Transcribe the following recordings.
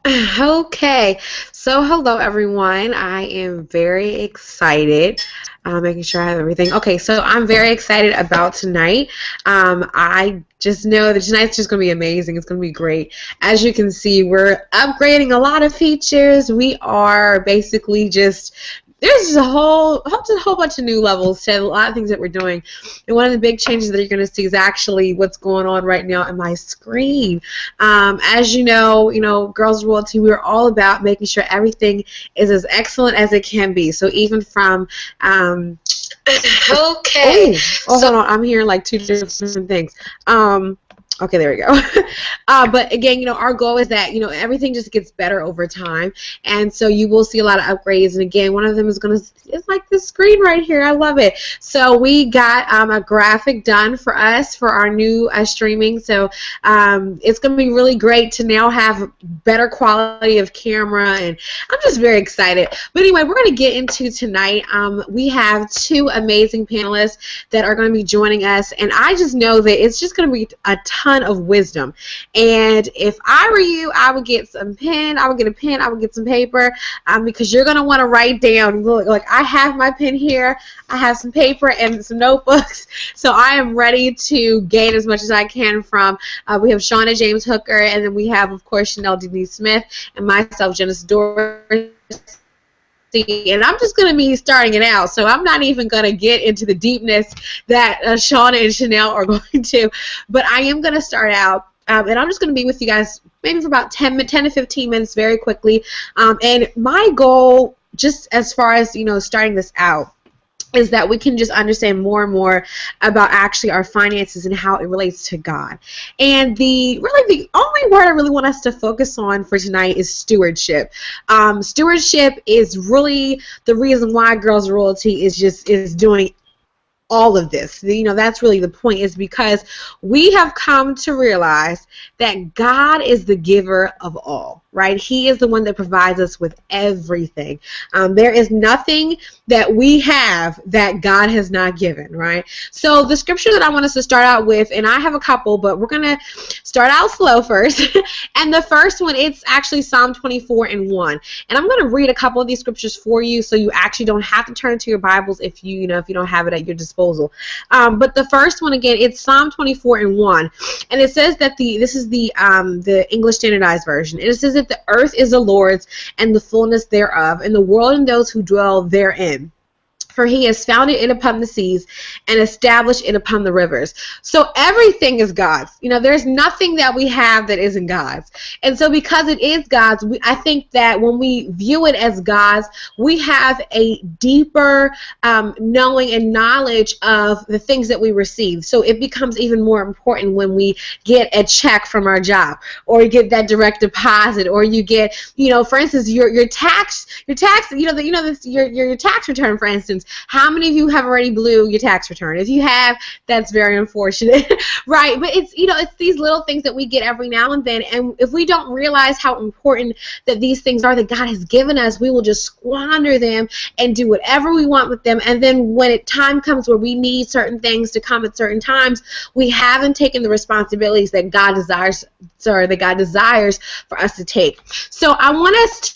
Okay, so hello everyone. I am very excited. Making sure I have everything. Okay, so I'm very excited about tonight. I just know that tonight's just going to be amazing. It's going to be great. As you can see, we're upgrading a lot of features. We are basically just there's just a whole bunch of new levels to a lot of things that we're doing. And one of the big changes that you're going to see is actually what's going on right now on my screen. As you know, Girls Royalty, we're all about making sure everything is as excellent as it can be. So even from Okay. hold on, I'm hearing like two different things. Okay, there we go. But again, our goal is that, everything just gets better over time. And so you will see a lot of upgrades. And again, one of them is it's like this screen right here. I love it. So we got a graphic done for us for our new streaming. So it's going to be really great to now have better quality of camera. And I'm just very excited. But anyway, we're going to get into tonight. We have two amazing panelists that are going to be joining us. And I just know that it's just going to be a ton of wisdom. And if I were you, I would get some pen. I would get a pen. I would get some paper because you're going to want to write down. Look, like I have my pen here. I have some paper and some notebooks. So I am ready to gain as much as I can from, we have Shauna James Hooker, and then we have, of course, Chanel Denise Smith, and myself, Genesis Dorsey. And I'm just going to be starting it out, so I'm not even going to get into the deepness that Shauna and Chanel are going to, but I am going to start out, and I'm just going to be with you guys maybe for about 10 to 15 minutes very quickly, and my goal, just as far as, starting this out, is that we can just understand more and more about actually our finances and how it relates to God. And the only word I really want us to focus on for tonight is stewardship. Stewardship is really the reason why Girls Royalty is doing all of this. That's really the point, is because we have come to realize that God is the giver of all, right? He is the one that provides us with everything. There is nothing that we have that God has not given, right? So the scripture that I want us to start out with, and I have a couple, but we're going to start out slow first. And the first one, it's actually Psalm 24:1. And I'm going to read a couple of these scriptures for you so you actually don't have to turn to your Bibles if you don't have it at your disposal. But the first one, again, it's Psalm 24:1. And it says that this is the English Standardized Version. And it says that the earth is the Lord's and the fullness thereof, and the world and those who dwell therein. For he has founded it upon the seas and established it upon the rivers. So everything is God's. There's nothing that we have that isn't God's. And so because it is God's, I think that when we view it as God's, we have a deeper knowing and knowledge of the things that we receive. So it becomes even more important when we get a check from our job, or you get that direct deposit, or you get, for instance, your tax tax return, for instance. How many of you have already blew your tax return? If you have, that's very unfortunate, right? But it's these little things that we get every now and then, and if we don't realize how important that these things are that God has given us, we will just squander them and do whatever we want with them. And then when time comes where we need certain things to come at certain times, we haven't taken the responsibilities that God desires for us to take. So I want us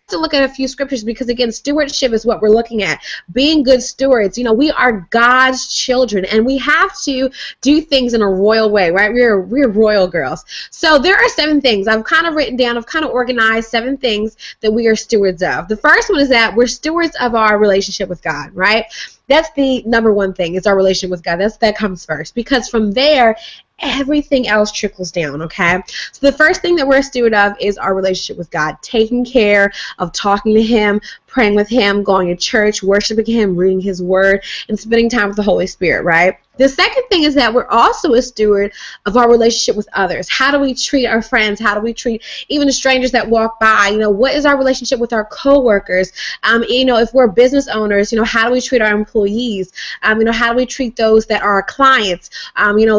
to look at a few scriptures, because again, stewardship is what we're looking at. Being good stewards. We are God's children, and we have to do things in a royal way, right? We're royal girls. So there are 7 things I've kind of written down. I've kind of organized 7 things that we are stewards of. The first one is that we're stewards of our relationship with God, right? That's the number one thing, is our relationship with God. That comes first, because from there, everything else trickles down, okay? So the first thing that we're a steward of is our relationship with God, taking care of talking to Him, praying with Him, going to church, worshiping Him, reading His Word, and spending time with the Holy Spirit, right? The second thing is that we're also a steward of our relationship with others. How do we treat our friends? How do we treat even the strangers that walk by? What is our relationship with our coworkers? If we're business owners, how do we treat our employees? How do we treat those that are our clients?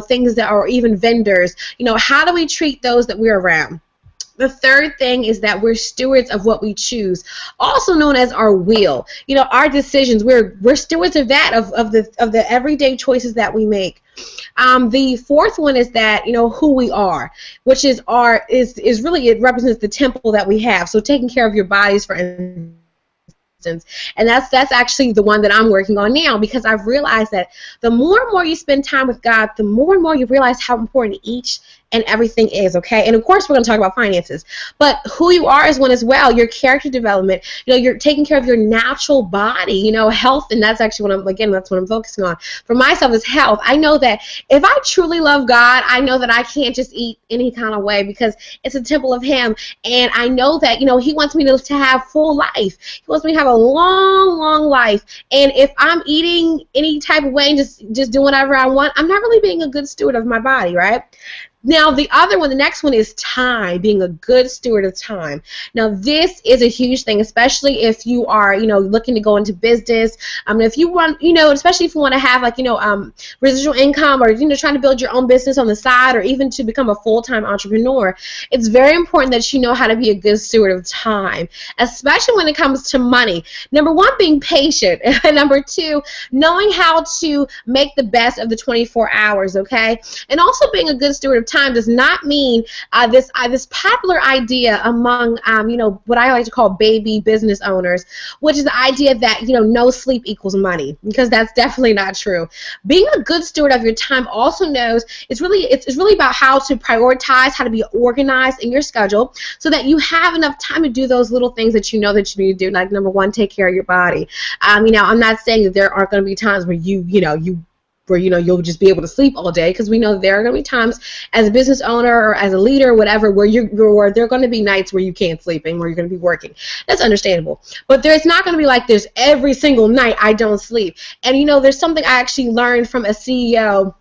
Things that are even vendors. How do we treat those that we're around? The third thing is that we're stewards of what we choose, also known as our will. You know, our decisions. We're stewards of that, of the everyday choices that we make. The fourth one is that, you know, who we are, which is really, it represents the temple that we have. So taking care of your bodies, for instance. And that's actually the one that I'm working on now, because I've realized that the more and more you spend time with God, the more and more you realize how important each and everything is, okay? And of course we're going to talk about finances, but who you are is one as well. Your character development, you know, you're taking care of your natural body, you know, health, and that's actually that's what I'm focusing on. For myself is health. I know that if I truly love God, I know that I can't just eat any kind of way, because it's a temple of Him, and I know that, you know, He wants me to have full life. He wants me to have a long, long life, and if I'm eating any type of way and just doing whatever I want, I'm not really being a good steward of my body, right? Now, the next one is time, being a good steward of time. Now, this is a huge thing, especially if you are, you know, looking to go into business. If you want, you know, especially if you want to have, like, you know, residual income, or, you know, trying to build your own business on the side, or even to become a full-time entrepreneur, it's very important that you know how to be a good steward of time, especially when it comes to money. Number one, being patient. And number two, knowing how to make the best of the 24 hours, okay? And also being a good steward of time does not mean this popular idea among you know, what I like to call baby business owners, which is the idea that, you know, no sleep equals money, because that's definitely not true. Being a good steward of your time also knows it's really about how to prioritize, how to be organized in your schedule, so that you have enough time to do those little things that you know that you need to do. Like, number one, take care of your body. You know, I'm not saying that there aren't going to be times where you'll just be able to sleep all day, because we know that there are going to be times as a business owner or as a leader or whatever where there are going to be nights where you can't sleep and where you're going to be working. That's understandable. But there's not going to be like this every single night I don't sleep. And, you know, there's something I actually learned from a CEO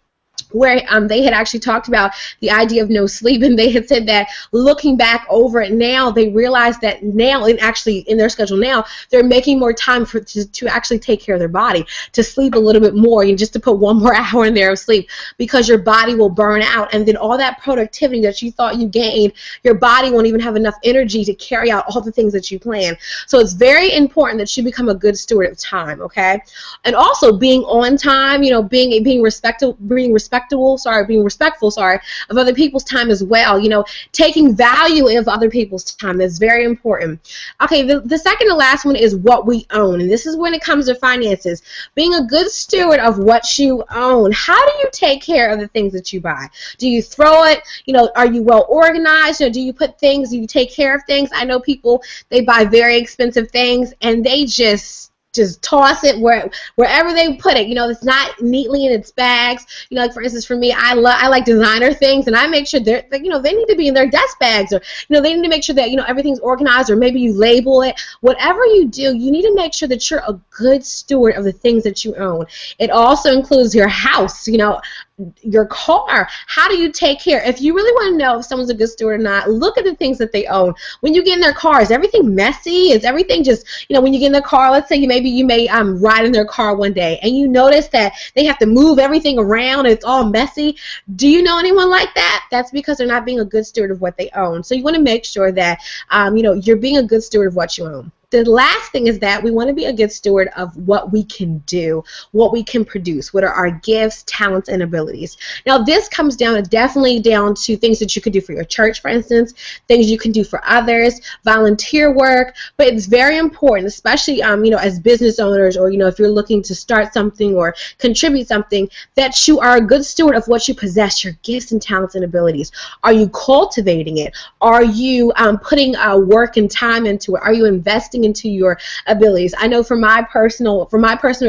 where they had actually talked about the idea of no sleep, and they had said that looking back over it now, they realized that now, and actually in their schedule now, they're making more time to actually take care of their body, to sleep a little bit more, and just to put one more hour in there of sleep, because your body will burn out, and then all that productivity that you thought you gained, your body won't even have enough energy to carry out all the things that you plan. So it's very important that you become a good steward of time, okay? And also being on time, you know, being respectful of other people's time as well. You know, taking value of other people's time is very important. Okay, the second and last one is what we own, and this is when it comes to finances. Being a good steward of what you own. How do you take care of the things that you buy? Do you throw it? You know, are you well organized? Or do you take care of things? I know people, they buy very expensive things and they just toss it wherever they put it. You know, it's not neatly in its bags. You know, like, for instance, for me, I like designer things, and I make sure they need to be in their desk bags, or, you know, they need to make sure that, you know, everything's organized, or maybe you label it. Whatever you do, you need to make sure that you're a good steward of the things that you own. It also includes your house, you know, your car. How do you take care? If you really want to know if someone's a good steward or not, look at the things that they own. When you get in their car, is everything messy? Is everything just, you know, when you get in their car, let's say you may ride in their car one day and you notice that they have to move everything around and it's all messy. Do you know anyone like that? That's because they're not being a good steward of what they own. So you want to make sure that you know, you're being a good steward of what you own. The last thing is that we want to be a good steward of what we can do, what we can produce, what are our gifts, talents, and abilities. Now, this comes definitely down to things that you could do for your church, for instance, things you can do for others, volunteer work, but it's very important, especially you know, as business owners, or, you know, if you're looking to start something or contribute something, that you are a good steward of what you possess, your gifts and talents and abilities. Are you cultivating it? Are you putting work and time into it? Are you investing into your abilities? I know from my personal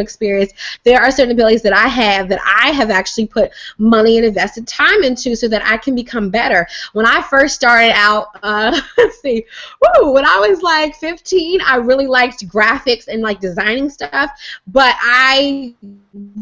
experience, there are certain abilities that I have actually put money and invested time into so that I can become better. When I first started out, when I was like 15, I really liked graphics and like designing stuff, but I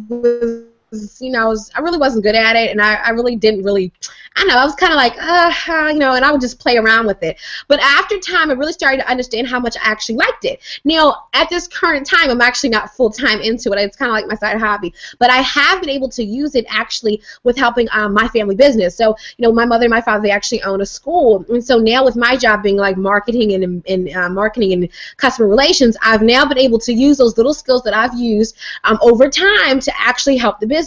was I really wasn't good at it, and I really didn't really, I don't know, I was kind of like, and I would just play around with it. But after time, I really started to understand how much I actually liked it. Now, at this current time, I'm actually not full-time into it. It's kind of like my side hobby. But I have been able to use it actually with helping my family business. So, my mother and my father, they actually own a school. And so now with my job being like marketing and marketing and customer relations, I've now been able to use those little skills that I've used over time to actually help the business.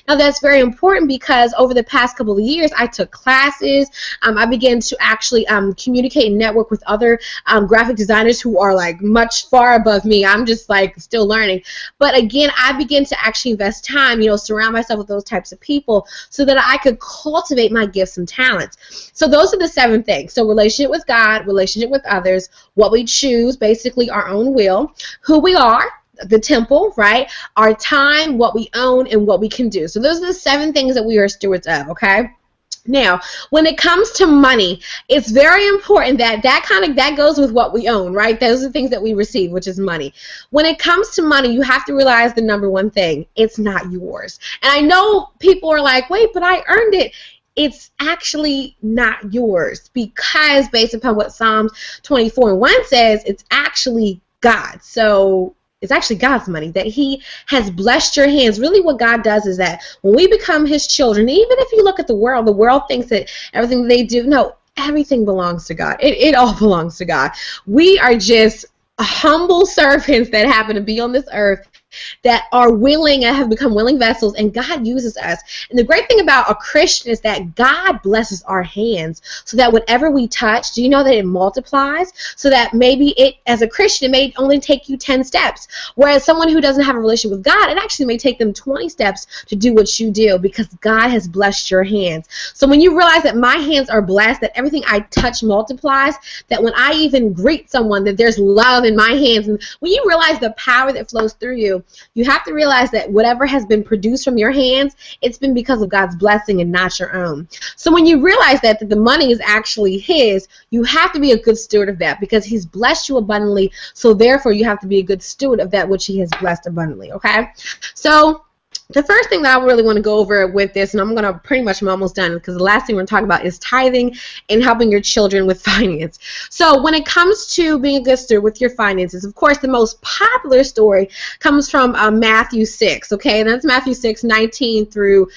Now, that's very important because over the past couple of years, I took classes. I began to actually communicate and network with other graphic designers who are like much far above me. I'm just like still learning. But again, I began to actually invest time, surround myself with those types of people so that I could cultivate my gifts and talents. So those are the 7 things. So relationship with God, relationship with others, what we choose, basically our own will, who we are, the temple, right? Our time, what we own, and what we can do. So those are the 7 things that we are stewards of, okay? Now, when it comes to money, it's very important that goes with what we own, right? Those are the things that we receive, which is money. When it comes to money, you have to realize the number one thing: it's not yours. And I know people are like, wait, but I earned it. It's actually not yours, because based upon what Psalms 24:1 says, it's actually God. So it's actually God's money that He has blessed your hands. Really what God does is that when we become His children, even if you look at the world thinks that everything they do, no, everything belongs to God. It all belongs to God. We are just humble servants that happen to be on this earth that are willing and have become willing vessels, and God uses us. And the great thing about a Christian is that God blesses our hands so that whatever we touch, do you know that it multiplies? So that maybe as a Christian, it may only take you 10 steps. Whereas someone who doesn't have a relationship with God, it actually may take them 20 steps to do what you do, because God has blessed your hands. So when you realize that my hands are blessed, that everything I touch multiplies, that when I even greet someone, that there's love in my hands, and when you realize the power that flows through you, you have to realize that whatever has been produced from your hands, it's been because of God's blessing and not your own. So when you realize that the money is actually His, you have to be a good steward of that, because He's blessed you abundantly. So therefore, you have to be a good steward of that which He has blessed abundantly. Okay? So the first thing that I really want to go over with this, and I'm almost done, because the last thing we're going to talk about is tithing and helping your children with finance. So when it comes to being a good steward with your finances, of course, the most popular story comes from Matthew 6, okay? And that's Matthew 6, 19 through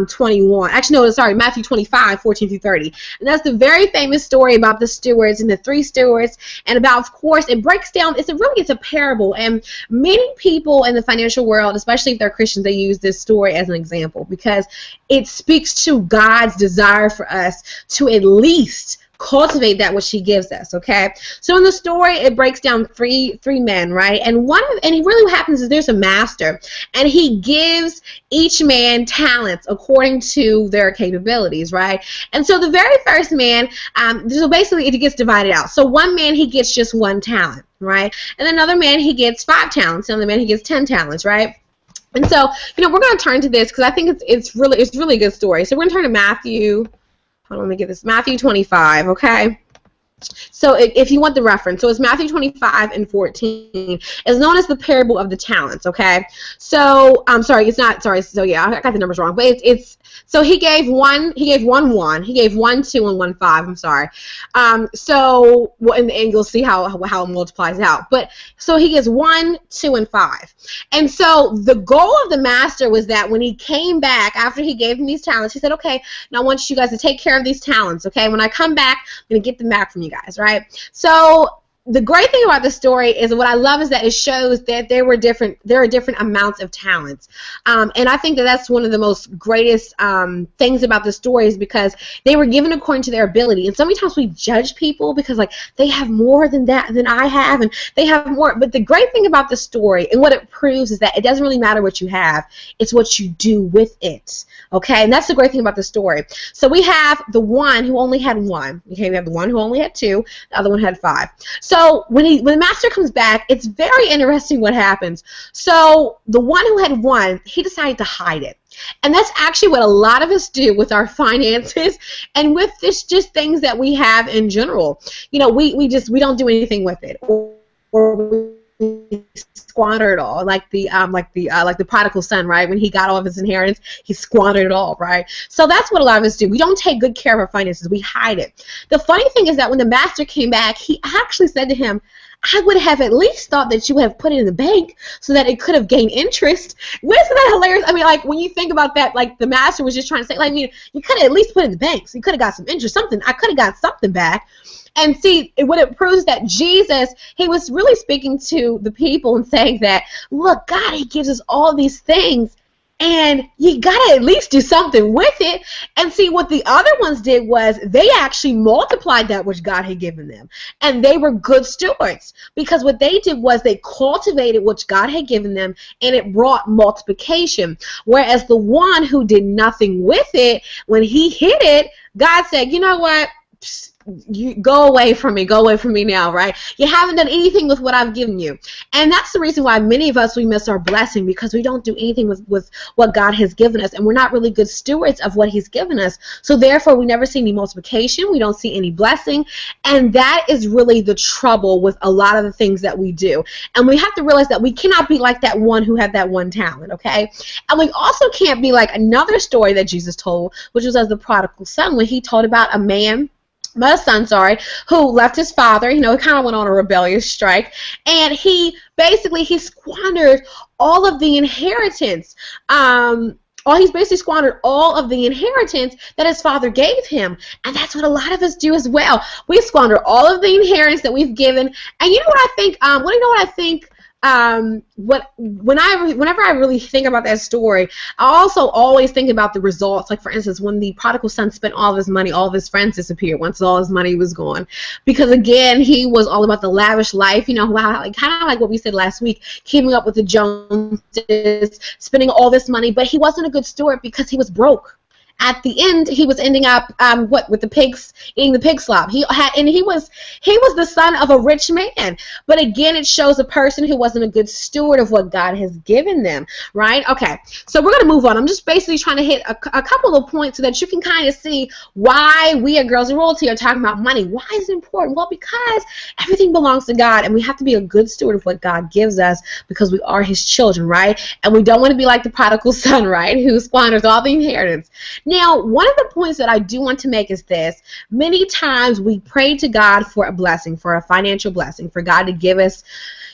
21. Actually, no, sorry, Matthew 25, 14 through 30. And that's the very famous story about the stewards and the 3 stewards, and about, of course, it breaks down, it's a parable, and many people in the financial world, especially if they're Christians, they use this story as an example, because it speaks to God's desire for us to at least cultivate that which He gives us. Okay, so in the story, it breaks down three men, right? And really what happens is there's a master, and he gives each man talents according to their capabilities, right? And so the very first man, so basically it gets divided out. So one man, he gets just 1 talent, right? And another man, he gets 5 talents. Another man, he gets 10 talents, right? And so, we're going to turn to this because I think it's really a good story. So we're going to turn to Matthew. Hold on, let me get this. Matthew 25, okay? So if you want the reference, so it's Matthew 25 and 14. It's known as the parable of the talents, okay? So, sorry, it's not, sorry, so yeah, I got the numbers wrong, but so he gave one 1, he gave 1 2 and 1 5, I'm sorry. So, and you'll see how it multiplies out. But, so he gives 1, 2, and 5. And so the goal of the master was that when he came back, after he gave him these talents, he said, okay, now I want you guys to take care of these talents, okay? When I come back, I'm going to get them back from you guys, right? So the great thing about the story is, what I love is that it shows that there are different amounts of talents, and I think that that's one of the most greatest things about the story, is because they were given according to their ability. And so many times we judge people because like they have more than I have, and they have more. But the great thing about the story and what it proves is that it doesn't really matter what you have; it's what you do with it. Okay, and that's the great thing about the story. So we have the one who only had 1. Okay, we have the one who only had 2. The other one had 5. So when the master comes back, it's very interesting what happens. So the one who had 1, he decided to hide it. And that's actually what a lot of us do with our finances and with just things that we have in general. We don't do anything with it. Or he squandered it all, like the prodigal son, right? When he got all of his inheritance, he squandered it all, right? So that's what a lot of us do. We don't take good care of our finances. We hide it. The funny thing is that when the master came back, he actually said to him, I would have at least thought that you would have put it in the bank so that it could have gained interest. Isn't that hilarious? I mean, like, when you think about that, like, the master was just trying to say, like, I mean, you could have at least put it in the bank, so you could have got some interest, something. I could have got something back. And see, what it proves that Jesus, he was really speaking to the people and saying that, look, God, he gives us all these things, and you got to at least do something with it. And see, what the other ones did was they actually multiplied that which God had given them. And they were good stewards, because what they did was they cultivated what God had given them, and it brought multiplication. Whereas the one who did nothing with it, when he hid it, God said, you know what? Psst, you go away from me now, right? You haven't done anything with what I've given you. And that's the reason why many of us, we miss our blessing, because we don't do anything with what God has given us, and we're not really good stewards of what he's given us. So therefore, we never see any multiplication, we don't see any blessing, and that is really the trouble with a lot of the things that we do. And we have to realize that we cannot be like that one who had that one talent, okay? And we also can't be like another story that Jesus told, which was of the prodigal son, when he told about a son, who left his father. You know, he kind of went on a rebellious strike, and he squandered all of the inheritance. He's basically squandered all of the inheritance that his father gave him. And that's what a lot of us do as well. We squander all of the inheritance that we've given. And you know what I think? Whenever I really think about that story, I also always think about the results. Like, for instance, when the prodigal son spent all of his money, all of his friends disappeared once all his money was gone, because again, he was all about the lavish life, you know, kind of like what we said last week, keeping up with the Joneses, spending all this money, but he wasn't a good steward because he was broke. At the end, he was ending up with the pigs, eating the pig slop. He was the son of a rich man. But again, it shows a person who wasn't a good steward of what God has given them, right? Okay, so we're gonna move on. I'm just basically trying to hit a couple of points so that you can kind of see why we at Girls of Royalty are talking about money. Why is it important? Well, because everything belongs to God, and we have to be a good steward of what God gives us, because we are his children, right? And we don't want to be like the prodigal son, right, who squanders all the inheritance. Now, one of the points that I do want to make is this. Many times we pray to God for a blessing, for a financial blessing, for God to give us,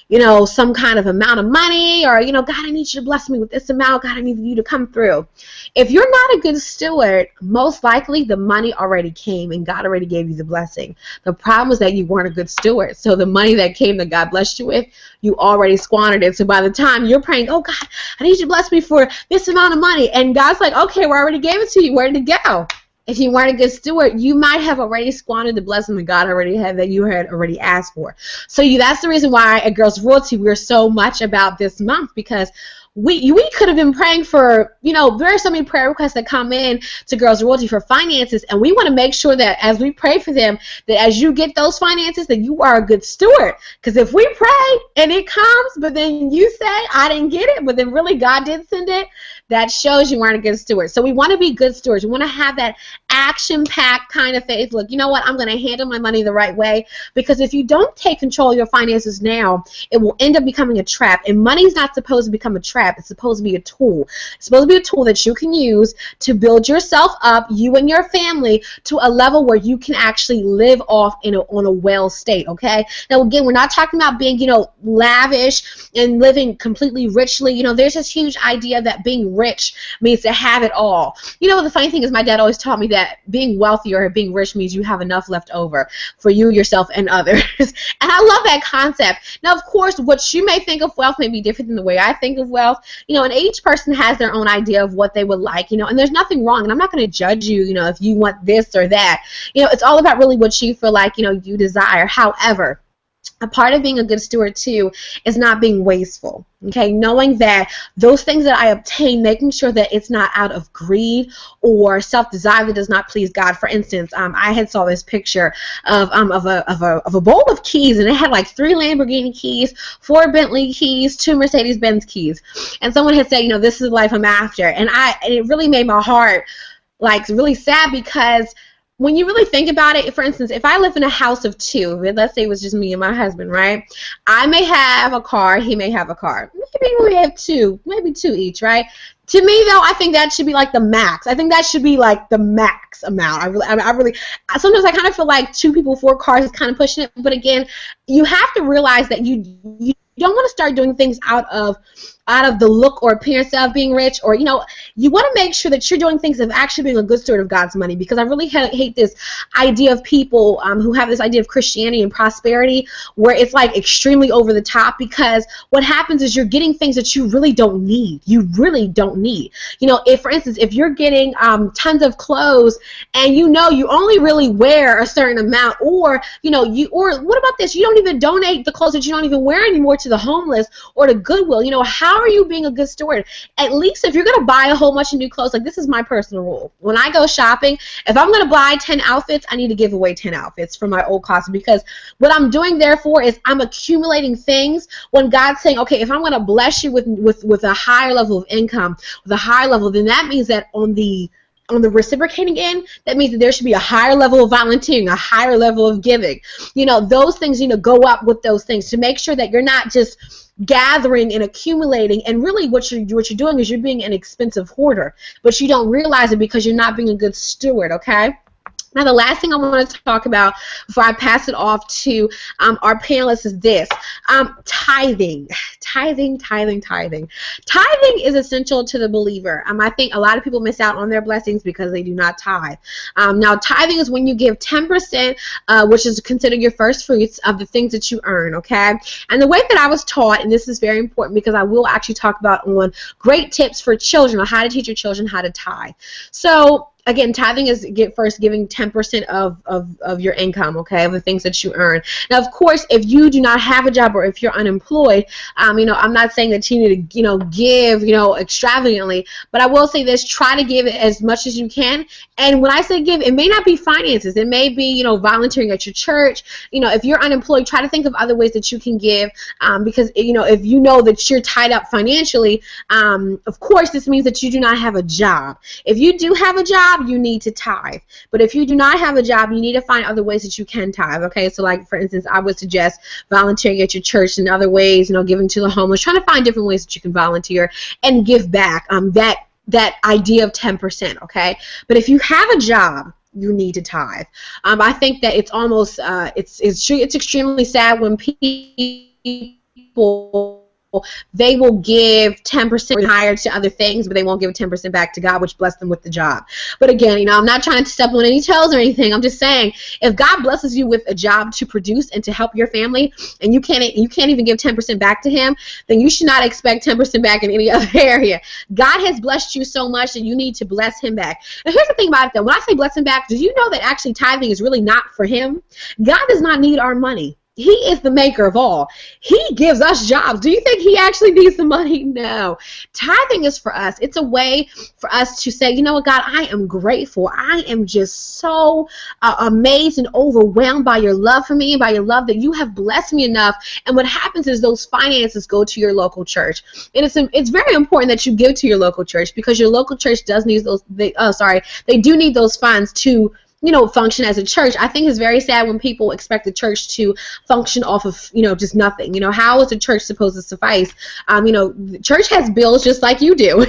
you know, some kind of amount of money, or, you know, God, I need you to bless me with this amount. God, I need you to come through. If you're not a good steward, most likely the money already came and God already gave you the blessing. The problem is that you weren't a good steward. So the money that came that God blessed you with, you already squandered it. So by the time you're praying, oh God, I need you to bless me for this amount of money, and God's like, okay, we already gave it to you. Where did it go? If you weren't a good steward, you might have already squandered the blessing that God already had, that you had already asked for. So that's the reason why at Girls Royalty we're so much about this month, because we could have been praying for, you know, there are so many prayer requests that come in to Girls Royalty for finances, and we want to make sure that as we pray for them, that as you get those finances, that you are a good steward. Because if we pray and it comes, but then you say, I didn't get it, but then really God did send it, that shows you weren't a good steward. So we want to be good stewards. We want to have that action-packed kind of faith. Look, you know what? I'm going to handle my money the right way, because if you don't take control of your finances now, it will end up becoming a trap. And money's not supposed to become a trap. It's supposed to be a tool. It's supposed to be a tool that you can use to build yourself up, you and your family, to a level where you can actually live off on a well state, okay? Now, again, we're not talking about being, you know, lavish and living completely richly. You know, there's this huge idea that being rich means to have it all. You know, the funny thing is, my dad always taught me that being wealthy or being rich means you have enough left over for you, yourself, and others. And I love that concept. Now, of course, what you may think of wealth may be different than the way I think of wealth. You know, and each person has their own idea of what they would like, you know, and there's nothing wrong. And I'm not going to judge you, you know, if you want this or that. You know, it's all about really what you feel like, you know, you desire. However, a part of being a good steward, too, is not being wasteful, okay? Knowing that those things that I obtain, making sure that it's not out of greed or self-desire that does not please God. For instance, I had saw this picture of a bowl of keys, and it had like 3 Lamborghini keys, 4 Bentley keys, 2 Mercedes-Benz keys. And someone had said, you know, this is the life I'm after. And it really made my heart, like, really sad, because when you really think about it, for instance, if I live in a house of two, let's say it was just me and my husband, right? I may have a car, he may have a car. Maybe we have two, maybe two each, right? To me, though, I think that should be like the max. I think that should be like the max amount. Sometimes I kind of feel like two people, four cars is kind of pushing it. But again, you have to realize that you don't want to start doing things out of the look or appearance of being rich, or you want to make sure that you're doing things of actually being a good steward of God's money. Because I really hate this idea of people who have this idea of Christianity and prosperity where it's like extremely over the top, because what happens is you're getting things that you really don't need. You really don't need. If for instance, if you're getting tons of clothes and you only really wear a certain amount, or or what about this? You don't even donate the clothes that you don't even wear anymore to the homeless or to Goodwill. How are you being a good steward? At least if you're going to buy a whole bunch of new clothes, like this is my personal rule. When I go shopping, if I'm going to buy 10 outfits, I need to give away 10 outfits from my old closet, because what I'm doing therefore is I'm accumulating things when God's saying, okay, if I'm going to bless you with a higher level of income, with a higher level, then that means that on the reciprocating end, that means that there should be a higher level of volunteering, a higher level of giving. Those things go up with those things to make sure that you're not just gathering and accumulating, and really what you're doing is you're being an expensive hoarder, but you don't realize it because you're not being a good steward, okay? Now, the last thing I want to talk about before I pass it off to our panelists is this. Tithing. Tithing is essential to the believer. I think a lot of people miss out on their blessings because they do not tithe. Now, tithing is when you give 10%, which is considered your first fruits of the things that you earn, okay? And the way that I was taught, and this is very important because I will actually talk about on great tips for children on how to teach your children how to tithe. So, again, tithing is first giving 10% of your income, okay, of the things that you earn. Now, of course, if you do not have a job or if you're unemployed, I'm not saying that you need to, give, extravagantly, but I will say this: try to give as much as you can. And when I say give, it may not be finances. It may be, volunteering at your church. If you're unemployed, try to think of other ways that you can give, because, if you know that you're tied up financially, of course, this means that you do not have a job. If you do have a job, you need to tithe. But if you do not have a job, you need to find other ways that you can tithe, okay? So like, for instance, I would suggest volunteering at your church, and other ways, giving to the homeless, trying to find different ways that you can volunteer and give back that idea of 10%, okay? But if you have a job, you need to tithe. I think that it's almost, it's extremely sad when people, they will give 10% higher to other things, but they won't give 10% back to God, which blessed them with the job. But again, I'm not trying to step on any toes or anything. I'm just saying, if God blesses you with a job to produce and to help your family, and you can't even give 10% back to Him, then you should not expect 10% back in any other area. God has blessed you so much that you need to bless Him back. And here's the thing about it, though. When I say bless Him back, do you know that actually tithing is really not for Him? God does not need our money. He is the maker of all. He gives us jobs. Do you think He actually needs the money? No. Tithing is for us. It's a way for us to say, you know what, God, I am grateful. I am just so amazed and overwhelmed by your love for me, by your love that you have blessed me enough. And what happens is those finances go to your local church. And it's very important that you give to your local church, because your local church does need those, they do need those funds to function as a church. I think it's very sad when people expect the church to function off of, just nothing. How is the church supposed to suffice? The church has bills just like you do,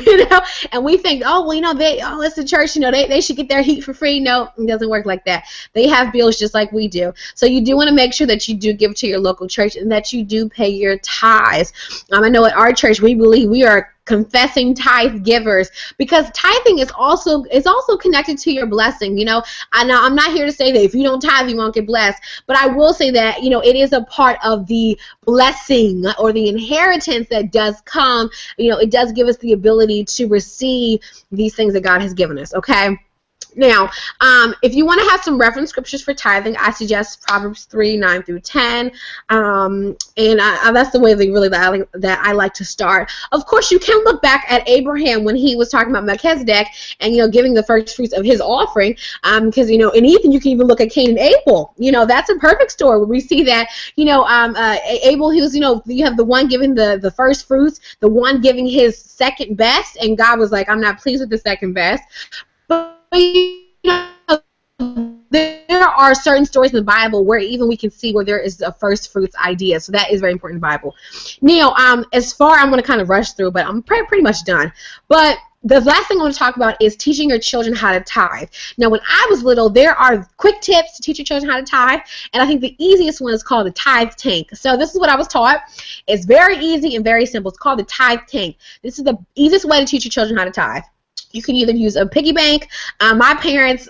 and we think, it's the church, they should get their heat for free. No, it doesn't work like that. They have bills just like we do. So you do want to make sure that you do give to your local church and that you do pay your tithes. I know at our church, we believe we are confessing tithe givers, because tithing is also connected to your blessing. I'm not here to say that if you don't tithe you won't get blessed, but I will say that it is a part of the blessing or the inheritance that does come. It does give us the ability to receive these things that God has given us, okay? Now, if you want to have some reference scriptures for tithing, I suggest Proverbs 3:9-10, and that's the way that I like to start. Of course, you can look back at Abraham when he was talking about Melchizedek and giving the first fruits of his offering, because in Ethan you can even look at Cain and Abel. That's a perfect story where we see that Abel, he was you have the one giving the first fruits, the one giving his second best, and God was like, I'm not pleased with the second best. But there are certain stories in the Bible where even we can see where there is a first fruits idea. So that is very important in the Bible. Now, as far, I'm going to kind of rush through, but I'm pretty much done. But the last thing I want to talk about is teaching your children how to tithe. Now, when I was little, there are quick tips to teach your children how to tithe, and I think the easiest one is called the tithe tank. So this is what I was taught. It's very easy and very simple. It's called the tithe tank. This is the easiest way to teach your children how to tithe. You can either use a piggy bank. My parents,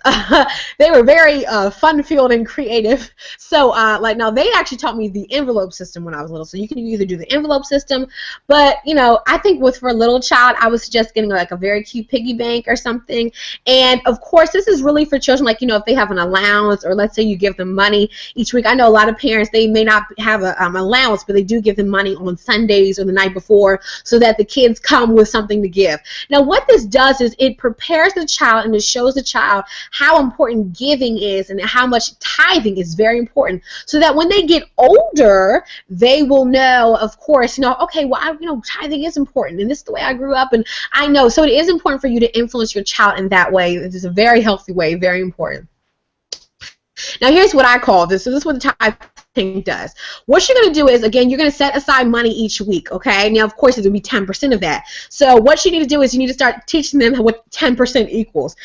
they were very fun-filled and creative. So, now they actually taught me the envelope system when I was little. So you can either do the envelope system, but I think for a little child, I would suggest getting like a very cute piggy bank or something. And of course, this is really for children, like if they have an allowance, or let's say you give them money each week. I know a lot of parents, they may not have an allowance, but they do give them money on Sundays or the night before, so that the kids come with something to give. Now, what this does is it prepares the child, and it shows the child how important giving is and how much tithing is very important, so that when they get older, they will know, of course, okay, well, tithing is important, and this is the way I grew up, and I know. So it is important for you to influence your child in that way. It is a very healthy way, very important. Now, here's what I call this. So this is what the tithe tank does. What you're going to do is, again, you're going to set aside money each week, okay? Now, of course, it will be 10% of that. So what you need to do is you need to start teaching them what 10% equals.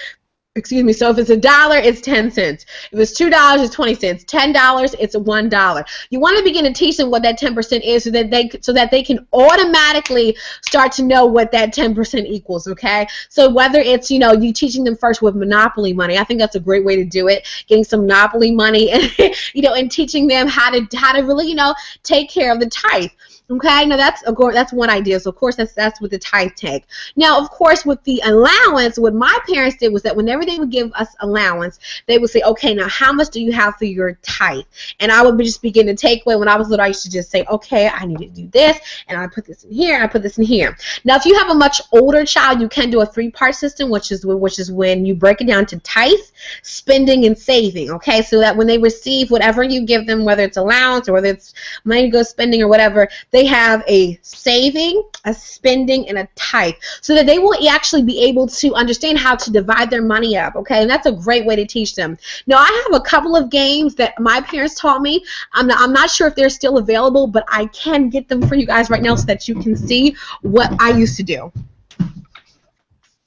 Excuse me. So if it's $1, it's 10 cents. If it's $2, it's 20 cents. $10, it's $1. You want to begin to teach them what that 10% is, so that they can automatically start to know what that 10% equals. Okay. So whether it's you teaching them first with Monopoly money, I think that's a great way to do it. Getting some Monopoly money, and and teaching them how to really take care of the tithe. Okay, now that's one idea. So of course that's with the tithe tank. Now, of course, with the allowance, what my parents did was that whenever they would give us allowance, they would say, okay, now how much do you have for your tithe? And I would just begin to take away. When I was little, I used to just say, okay, I need to do this, and I put this in here, and I put this in here. Now, if you have a much older child, you can do a 3-part system, which is when you break it down to tithe, spending, and saving. Okay, so that when they receive whatever you give them, whether it's allowance or whether it's money to go spending or whatever, they have a saving, a spending, and a tithe, so that they will actually be able to understand how to divide their money up, okay? And that's a great way to teach them. Now, I have a couple of games that my parents taught me. I'm not sure if they're still available, but I can get them for you guys right now so that you can see what I used to do.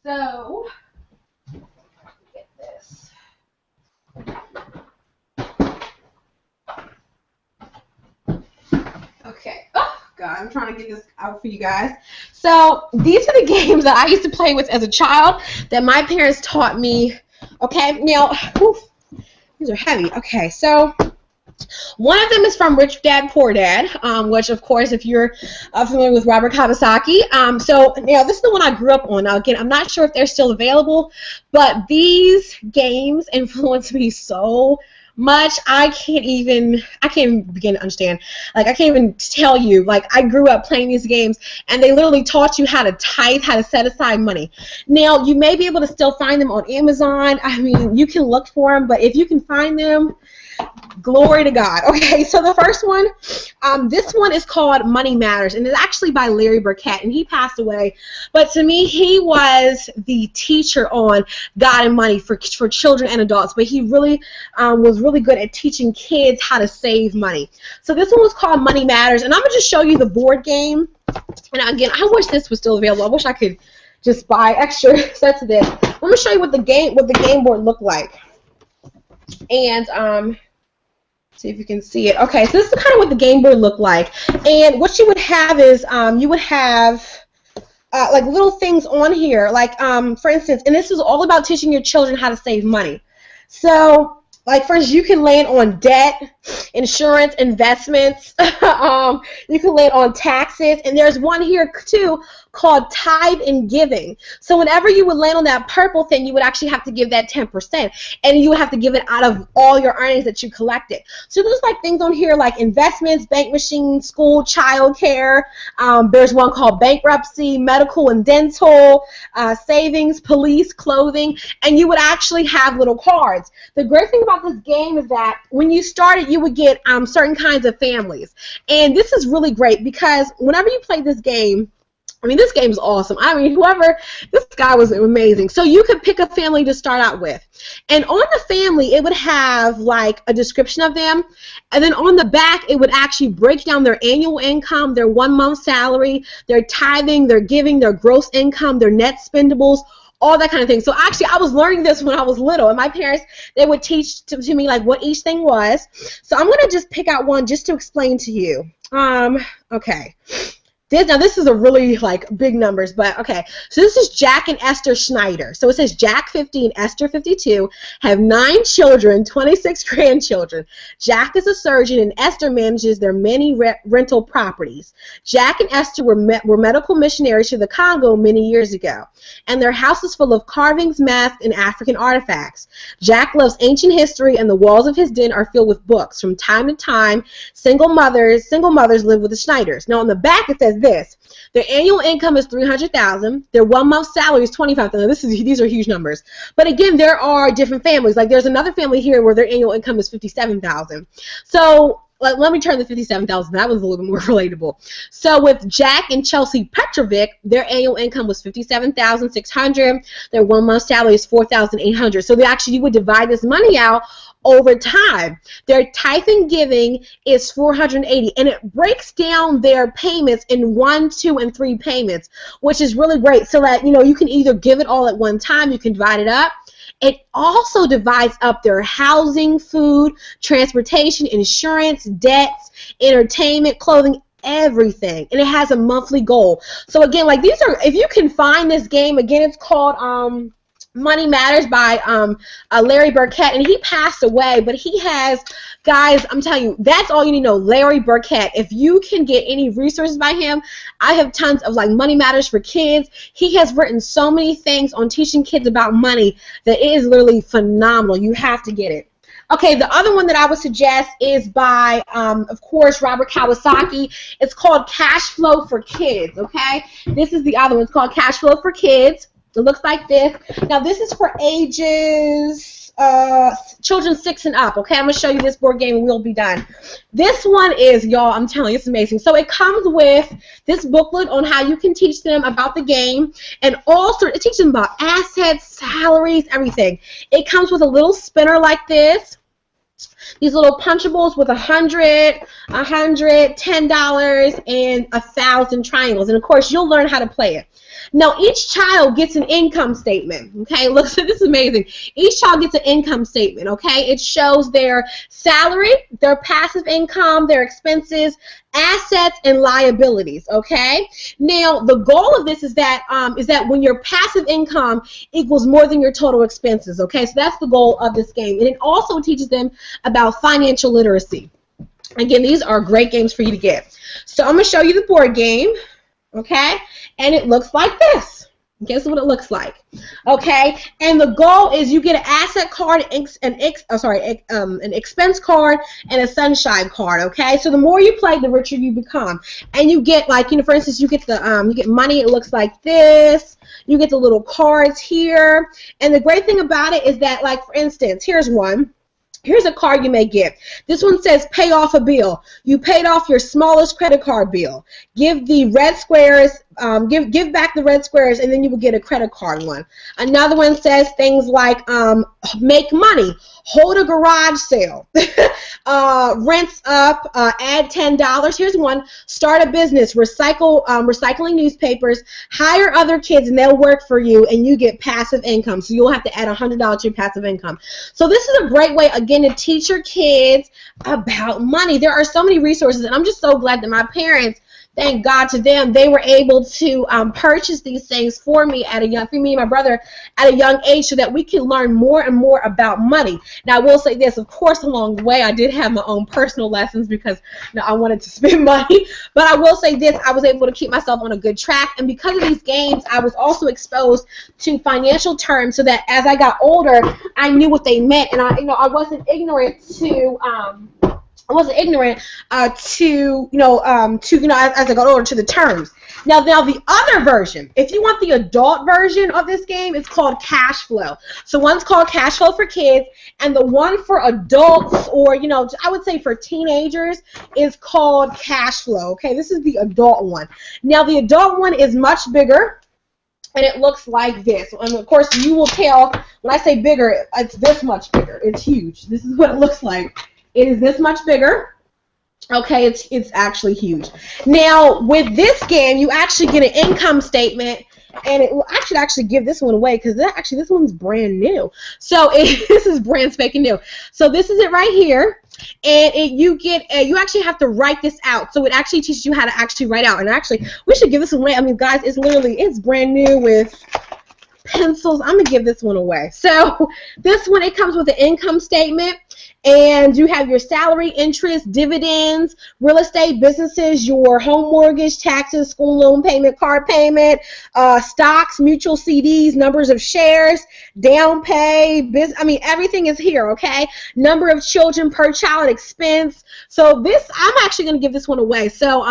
So, get this. Okay. Oh, God, I'm trying to get this out for you guys. So these are the games that I used to play with as a child that my parents taught me. Okay, now, these are heavy. Okay, so one of them is from Rich Dad, Poor Dad, which, of course, if you're familiar with Robert Kiyosaki. So now this is the one I grew up on. Now, again, I'm not sure if they're still available, but these games influenced me so much. I can't even begin to understand. Like, I can't even tell you. Like, I grew up playing these games, and they literally taught you how to tithe, how to set aside money. Now, you may be able to still find them on Amazon. I mean, you can look for them, but if you can find them, glory to God. Okay, so the first one, this one is called Money Matters, and it's actually by Larry Burkett, and he passed away. But to me, he was the teacher on God and money for children and adults, but he really was really good at teaching kids how to save money. So this one was called Money Matters, and I'm going to just show you the board game. And again, I wish this was still available. I wish I could just buy extra sets of this. I'm going to show you what the game board looked like. And see if you can see it. Okay, so this is kind of what the game board looked like. And what you would have is you would have like little things on here, like for instance, and this is all about teaching your children how to save money. So, like, for instance, you can land on debt, insurance, investments. You can land on taxes, and there's one here too called tithe and giving. So whenever you would land on that purple thing, you would actually have to give that 10%, and you would have to give it out of all your earnings that you collected. So there's like things on here like investments, bank machines, school, child care. There's one called bankruptcy, medical and dental, savings, police, clothing, and you would actually have little cards. The great thing about this game is that when you started, you would get certain kinds of families, and this is really great because whenever you play this game, I mean, this game's awesome. I mean, this guy was amazing. So you could pick a family to start out with. And on the family, it would have like a description of them. And then on the back, it would actually break down their annual income, their 1 month salary, their tithing, their giving, their gross income, their net spendables, all that kind of thing. So actually, I was learning this when I was little. And my parents, they would teach to me like what each thing was. So I'm going to just pick out one just to explain to you. Okay. Now, this is a really, like, big numbers, but, okay. So this is Jack and Esther Schneider. So it says Jack, 50, and Esther, 52, have 9 children, 26 grandchildren. Jack is a surgeon, and Esther manages their many rental properties. Jack and Esther were medical missionaries to the Congo many years ago, and their house is full of carvings, masks, and African artifacts. Jack loves ancient history, and the walls of his den are filled with books. From time to time, single mothers live with the Schneiders. Now, on the back, it says this. Their annual income is $300,000. Their 1 month salary is $25,000. These are huge numbers. But again, there are different families. Like there's another family here where their annual income is $57,000. So let me turn the $57,000. That was a little bit more relatable. So with Jack and Chelsea Petrovic, their annual income was $57,600. Their 1 month salary is $4,800. So you would divide this money out over time. Their tithing giving is $480, and it breaks down their payments in 1, 2, and 3 payments, which is really great. So that you can either give it all at one time, you can divide it up. It also divides up their housing, food, transportation, insurance, debts, entertainment, clothing, everything, and it has a monthly goal. So again, like these are, if you can find this game, again, it's called Money Matters by Larry Burkett, and he passed away, but he has, guys, I'm telling you, that's all you need to know, Larry Burkett. If you can get any resources by him, I have tons of like Money Matters for Kids. He has written so many things on teaching kids about money that it is literally phenomenal. You have to get it. Okay, the other one that I would suggest is by, of course, Robert Kiyosaki. It's called Cash Flow for Kids, okay? This is the other one. It's called Cash Flow for Kids. It looks like this. Now, this is for ages, children 6 and up, okay? I'm going to show you this board game and we'll be done. This one is, y'all, I'm telling you, it's amazing. So it comes with this booklet on how you can teach them about the game, and also it teaches them about assets, salaries, everything. It comes with a little spinner like this. These little punchables with $100, $10, and 1,000 triangles. And, of course, you'll learn how to play it. Now, each child gets an income statement, okay? Look, so this is amazing. Each child gets an income statement, okay? It shows their salary, their passive income, their expenses, assets, and liabilities, okay? Now, the goal of this is that when your passive income equals more than your total expenses, okay? So that's the goal of this game. And it also teaches them about financial literacy. Again, these are great games for you to get. So I'm going to show you the board game. Okay, and it looks like this. Guess what it looks like? Okay, and the goal is you get an asset card, an expense card, and a sunshine card. Okay, so the more you play, the richer you become, and you get, like, for instance, you get you get money. It looks like this. You get the little cards here, and the great thing about it is that, like, for instance, here's one. Here's a card you may get. This one says pay off a bill. You paid off your smallest credit card bill. Give the red squares, give back the red squares, and then you will get a credit card one. Another one says things like make money, hold a garage sale, rents up, add $10. Here's one, start a business, recycling newspapers, hire other kids and they'll work for you, and you get passive income. So you'll have to add $100 to your passive income. So this is a great way, again, to teach your kids about money. There are so many resources, and I'm just so glad that my parents, thank God to them, they were able to purchase these things for me me and my brother at a young age, so that we can learn more and more about money. Now, I will say this, of course, along the way, I did have my own personal lessons because I wanted to spend money. But I will say this, I was able to keep myself on a good track, and because of these games, I was also exposed to financial terms, so that as I got older, I knew what they meant, and I wasn't ignorant to I wasn't ignorant as I got older to the terms. Now the other version, if you want the adult version of this game, it's called Cash Flow. So one's called Cash Flow for kids, and the one for adults, or I would say for teenagers, is called Cash Flow. Okay, this is the adult one. Now the adult one is much bigger, and it looks like this. And of course, you will tell when I say bigger, it's this much bigger. It's huge. This is what it looks like. It is this much bigger. Okay, it's actually huge. Now, with this game, you actually get an income statement, and it will actually give this one away because this one's brand new. So this is brand spanking new. So this is it right here, and you actually have to write this out. So it actually teaches you how to actually write out. And actually, we should give this away. I mean, guys, it's brand new with pencils. I'm gonna give this one away. So this one, it comes with an income statement, and you have your salary, interest, dividends, real estate, businesses, your home mortgage, taxes, school loan payment, car payment, stocks, mutual CDs, numbers of shares, down pay, everything is here, okay? Number of children per child, expense. So I'm actually going to give this one away. So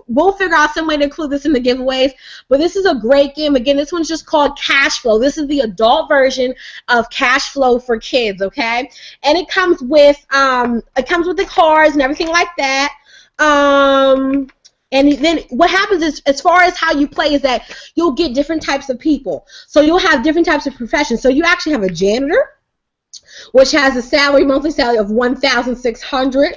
we'll figure out some way to include this in the giveaways, but this is a great game. Again, this one's just called Cash Flow. This is the adult version of Cash Flow for kids, okay? And it comes with the cards and everything like that. And then what happens is, as far as how you play, is that you'll get different types of people. So you'll have different types of professions. So you actually have a janitor, which has a monthly salary of $1,600.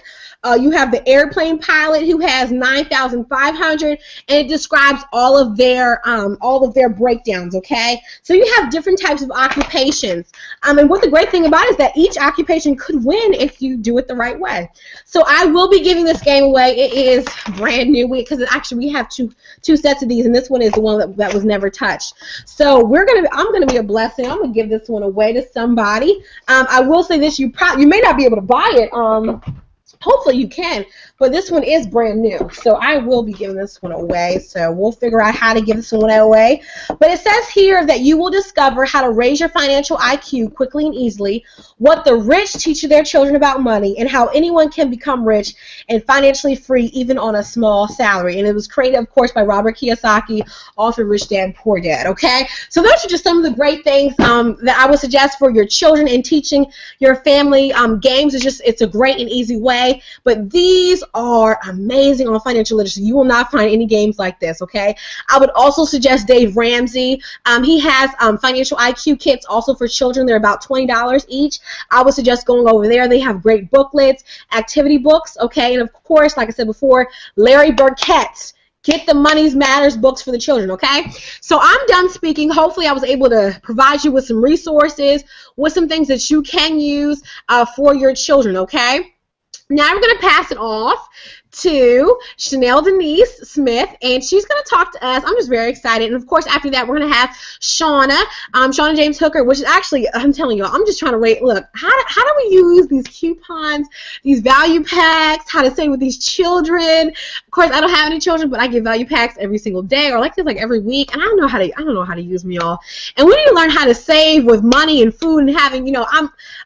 You have the airplane pilot, who has $9,500, and it describes all of their breakdowns. Okay, so you have different types of occupations, and what the great thing about it is that each occupation could win if you do it the right way. So I will be giving this game away. It is brand new because actually we have two sets of these, and this one is the one that was never touched. So I'm gonna be a blessing. I'm gonna give this one away to somebody. I will say this: you may not be able to buy it. Hopefully you can, but this one is brand new, so I will be giving this one away. So we'll figure out how to give this one away. But it says here that you will discover how to raise your financial IQ quickly and easily, what the rich teach their children about money, and how anyone can become rich and financially free even on a small salary. And it was created, of course, by Robert Kiyosaki, author of Rich Dad Poor Dad. Okay, so those are just some of the great things that I would suggest for your children in teaching your family. Games it's a great and easy way. But these are amazing on financial literacy. You will not find any games like this, okay? I would also suggest Dave Ramsey. He has financial IQ kits also for children. They're about $20 each. I would suggest going over there. They have great booklets, activity books, okay? And, of course, like I said before, Larry Burkett's Get the Money Matters books for the children, okay? So I'm done speaking. Hopefully I was able to provide you with some resources, with some things that you can use for your children, okay? Now we're going to pass it off to Chanel Denise Smith, and she's going to talk to us. I'm just very excited. And, of course, after that, we're going to have Shauna, Shauna James Hooker, which is actually, I'm telling you, I'm just trying to rate, look, how do we use these coupons, these value packs, how to save with these children. Of course, I don't have any children, but I get value packs every single day, or like every week, and I don't know how to use them, y'all. And we need to learn how to save with money and food and having,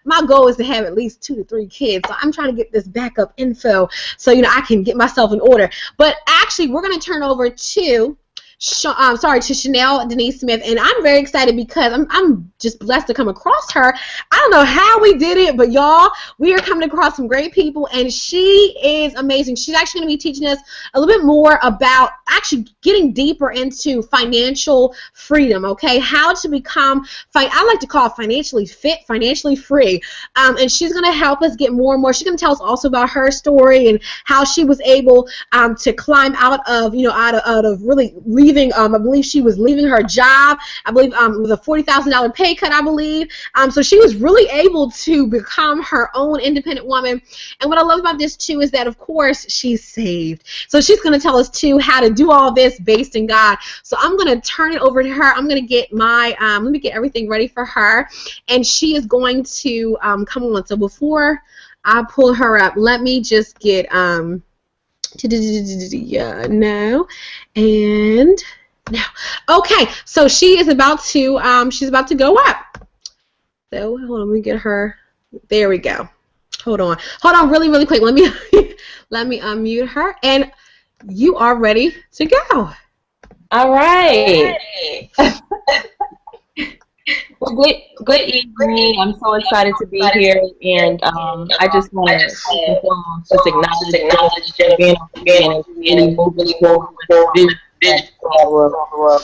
my goal is to have at least 2 to 3 kids, so I'm trying to get this backup info so, I can get myself in order. But actually, we're going to turn over to Chanel Denise Smith, and I'm very excited because I'm just blessed to come across her. I don't know how we did it, but y'all, we are coming across some great people, and she is amazing. She's actually going to be teaching us a little bit more about actually getting deeper into financial freedom, okay? How to become, I like to call it financially fit, financially free, and she's going to help us get more and more. She's going to tell us also about her story and how she was able to climb out of really leaving. I believe she was leaving her job. I believe with a $40,000 pay cut, I believe. So she was really able to become her own independent woman. And what I love about this, too, is that, of course, she's saved. So she's going to tell us, too, how to do all this based in God. So I'm going to turn it over to her. I'm going to get let me get everything ready for her. And she is going to come on. So before I pull her up, let me just get... no, and no. Okay, so she is about to she's about to go up. So hold on, let me get her. There we go. Hold on really quick. Let me Let me unmute her, and you are ready to go. All right. Well, good evening. I'm so excited to be here, and I just want to first and foremost just acknowledge Genesis for being obedient and really moving forward with the vision that God will.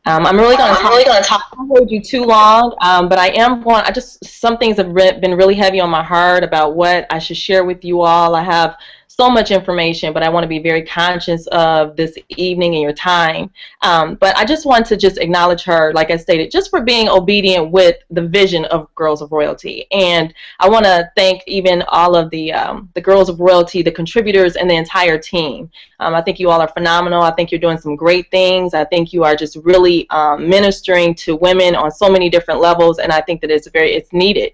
I'm really going to talk. I won't hold you too long, but I am going. Some things have been really heavy on my heart about what I should share with you all. I have so much information, but I want to be very conscious of this evening and your time. But I just want to just acknowledge her, like I stated, just for being obedient with the vision of Girls of Royalty. And I want to thank even all of the Girls of Royalty, the contributors, and the entire team. I think you all are phenomenal. I think you're doing some great things. I think you are just really ministering to women on so many different levels, and I think that it's needed.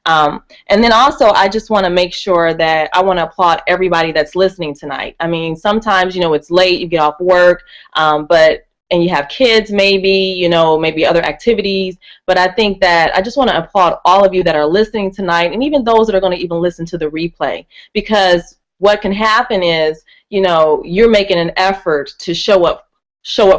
And then also, I just want to make sure that I want to applaud everybody that's listening tonight. I mean, sometimes, it's late, you get off work, and you have kids maybe, maybe other activities. But I think that I just want to applaud all of you that are listening tonight, and even those that are going to even listen to the replay, because what can happen is, you're making an effort to show up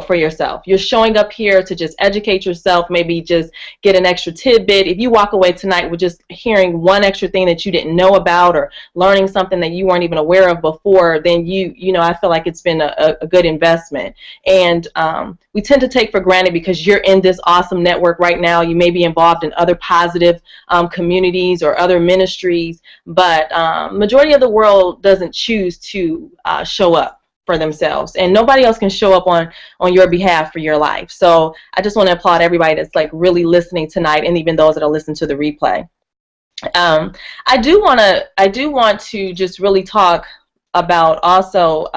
for yourself. You're showing up here to just educate yourself, maybe just get an extra tidbit. If you walk away tonight with just hearing one extra thing that you didn't know about, or learning something that you weren't even aware of before, then I feel like it's been a good investment. And we tend to take for granted because you're in this awesome network right now. You may be involved in other positive communities or other ministries, but majority of the world doesn't choose to show up for themselves, and nobody else can show up on your behalf for your life. So I just want to applaud everybody that's like really listening tonight, and even those that are listening to the replay. I do want to just really talk about also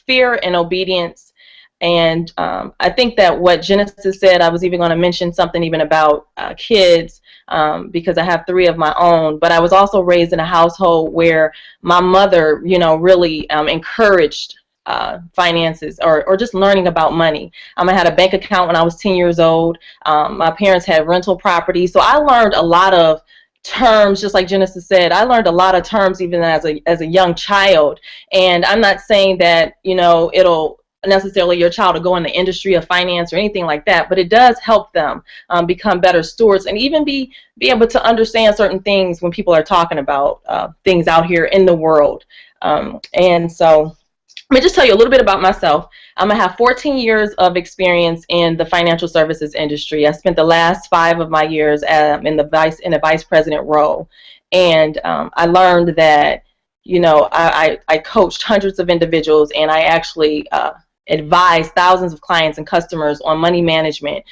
fear and obedience. And I think that what Genesis said, I was even going to mention something even about kids, because I have 3 of my own. But I was also raised in a household where my mother, really encouraged finances, or just learning about money. I had a bank account when I was 10 years old. My parents had rental property. So I learned a lot of terms, just like Genesis said. I learned a lot of terms even as a young child. And I'm not saying that, it'll necessarily your child to go in the industry of finance or anything like that, but it does help them become better stewards, and even be able to understand certain things when people are talking about things out here in the world. And so let me just tell you a little bit about myself. I have 14 years of experience in the financial services industry. I spent the last 5 of my years in a vice president role, and I learned that I coached hundreds of individuals, and I actually advise thousands of clients and customers on money management,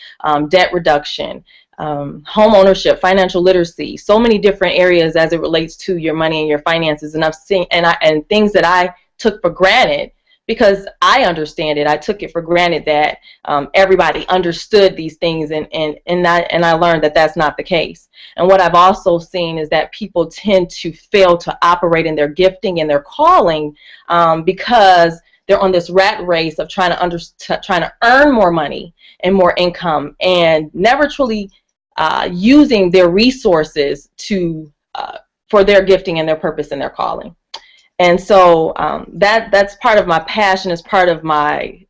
debt reduction, home ownership, financial literacy, so many different areas as it relates to your money and your finances. And I've seen and things that I took for granted, because I understand it. I took it for granted that everybody understood these things, and I learned that that's not the case. And what I've also seen is that people tend to fail to operate in their gifting and their calling because they're on this rat race of trying to earn more money and more income, and never truly using their resources for their gifting and their purpose and their calling. And so that's part of my passion, is part of my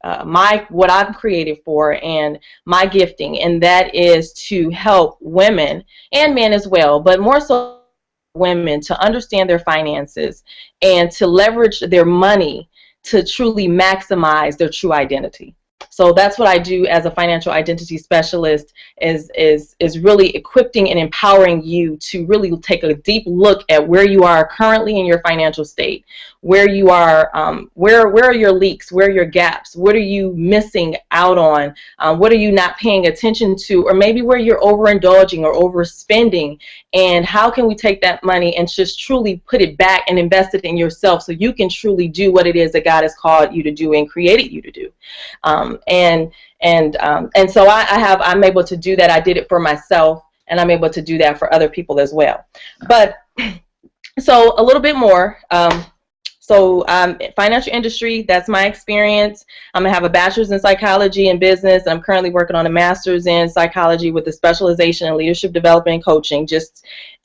what I'm created for, and my gifting, and that is to help women and men as well, but more so women, to understand their finances and to leverage their money to truly maximize their true identity. So that's what I do as a financial identity specialist, is really equipping and empowering you to really take a deep look at where you are currently in your financial state, where you are, where are your leaks, where are your gaps, what are you missing out on, what are you not paying attention to, or maybe where you're overindulging or overspending, and how can we take that money and just truly put it back and invest it in yourself so you can truly do what it is that God has called you to do and created you to do. And so I'm able to do that. I did it for myself, and I'm able to do that for other people as well. But so a little bit more. So financial industry, that's my experience. I have a bachelor's in psychology and business. I'm currently working on a master's in psychology with a specialization in leadership development and coaching.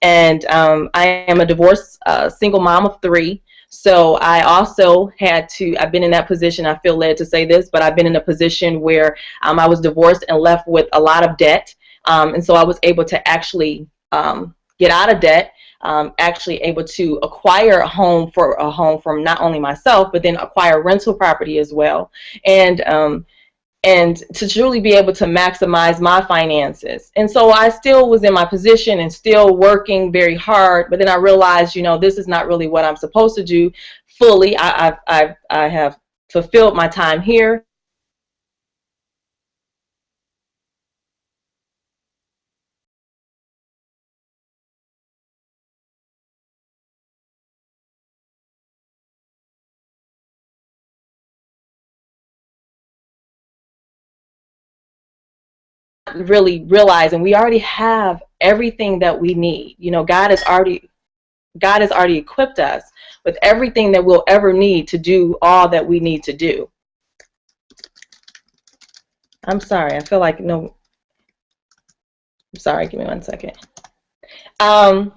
I am a divorced single mom of 3. So I also I've been in that position, I feel led to say this, but I've been in a position where I was divorced and left with a lot of debt. And so I was able to actually get out of debt, actually able to acquire a home from not only myself, but then acquire rental property as well. And to truly be able to maximize my finances. And so I still was in my position and still working very hard, but then I realized, this is not really what I'm supposed to do fully. I have fulfilled my time here. Really realizing we already have everything that we need. God has already equipped us with everything that we'll ever need to do all that we need to do. I'm sorry, I feel like no. I'm sorry, give me 1 second. So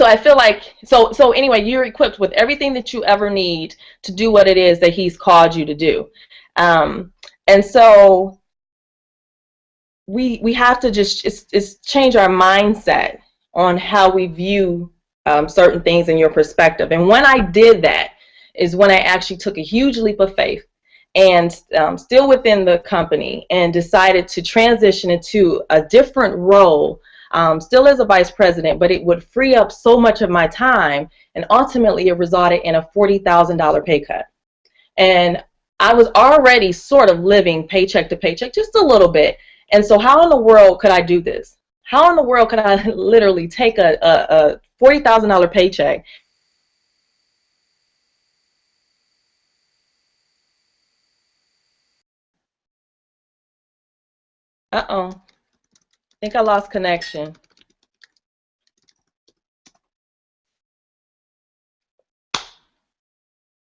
I feel like so anyway, you're equipped with everything that you ever need to do what it is that He's called you to do. And so we have to just change our mindset on how we view certain things in your perspective. And when I did that is when I actually took a huge leap of faith and still within the company, and decided to transition into a different role, still as a vice president, but it would free up so much of my time, and ultimately it resulted in a $40,000 pay cut. And I was already sort of living paycheck to paycheck, just a little bit. And so how in the world could I do this? How in the world could I literally take a $40,000 paycheck? Uh-oh. I think I lost connection.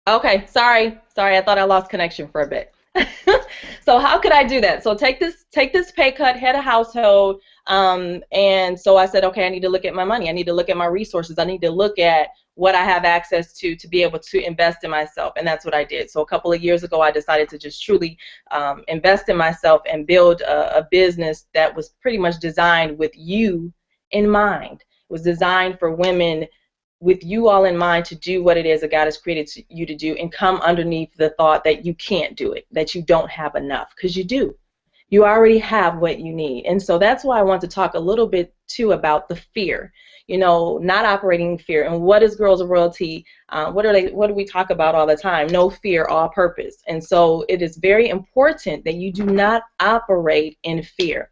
Okay, sorry. I thought I lost connection for a bit. So how could I do that? So take this pay cut, head of household, and so I said, okay, I need to look at my money. I need to look at my resources. I need to look at what I have access to be able to invest in myself, and that's what I did. So a couple of years ago, I decided to just truly invest in myself and build a business that was pretty much designed with you in mind. It was designed for women with you all in mind to do what it is that God has created you to do, and come underneath the thought that you can't do it, that you don't have enough, because you do. You already have what you need. And so that's why I want to talk a little bit too about the fear, not operating in fear. And what is Girls of Royalty? What do we talk about all the time? No fear, all purpose. And so it is very important that you do not operate in fear.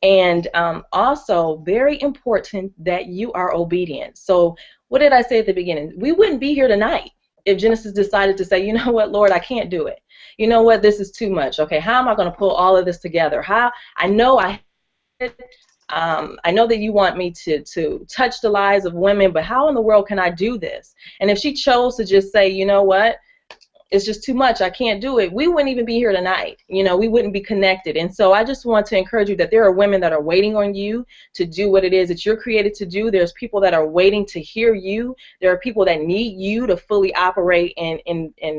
And also very important that you are obedient. So what did I say at the beginning? We wouldn't be here tonight if Genesis decided to say, you know what, Lord, I can't do it. You know what, this is too much. Okay, how am I going to pull all of this together? I know that you want me to touch the lives of women, but how in the world can I do this? And if she chose to just say, you know what, it's just too much, I can't do it, we wouldn't even be here tonight. We wouldn't be connected. And so I just want to encourage you that there are women that are waiting on you to do what it is that you're created to do. There's people that are waiting to hear you. There are people that need you to fully operate and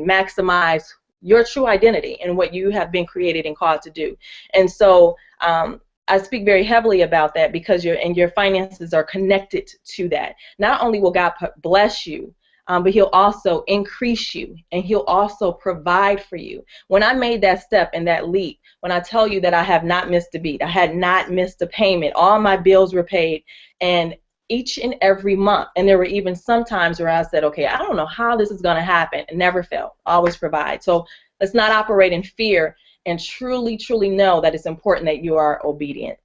maximize your true identity and what you have been created and called to do. And so I speak very heavily about that, because your finances are connected to that. Not only will God bless you, but He'll also increase you, and He'll also provide for you. When I made that step and that leap, when I tell you that I have not missed a beat, I had not missed a payment, all my bills were paid, and each and every month. And there were even some times where I said, okay, I don't know how this is going to happen. It never failed. Always provide. So let's not operate in fear, and truly, truly know that it's important that you are obedient.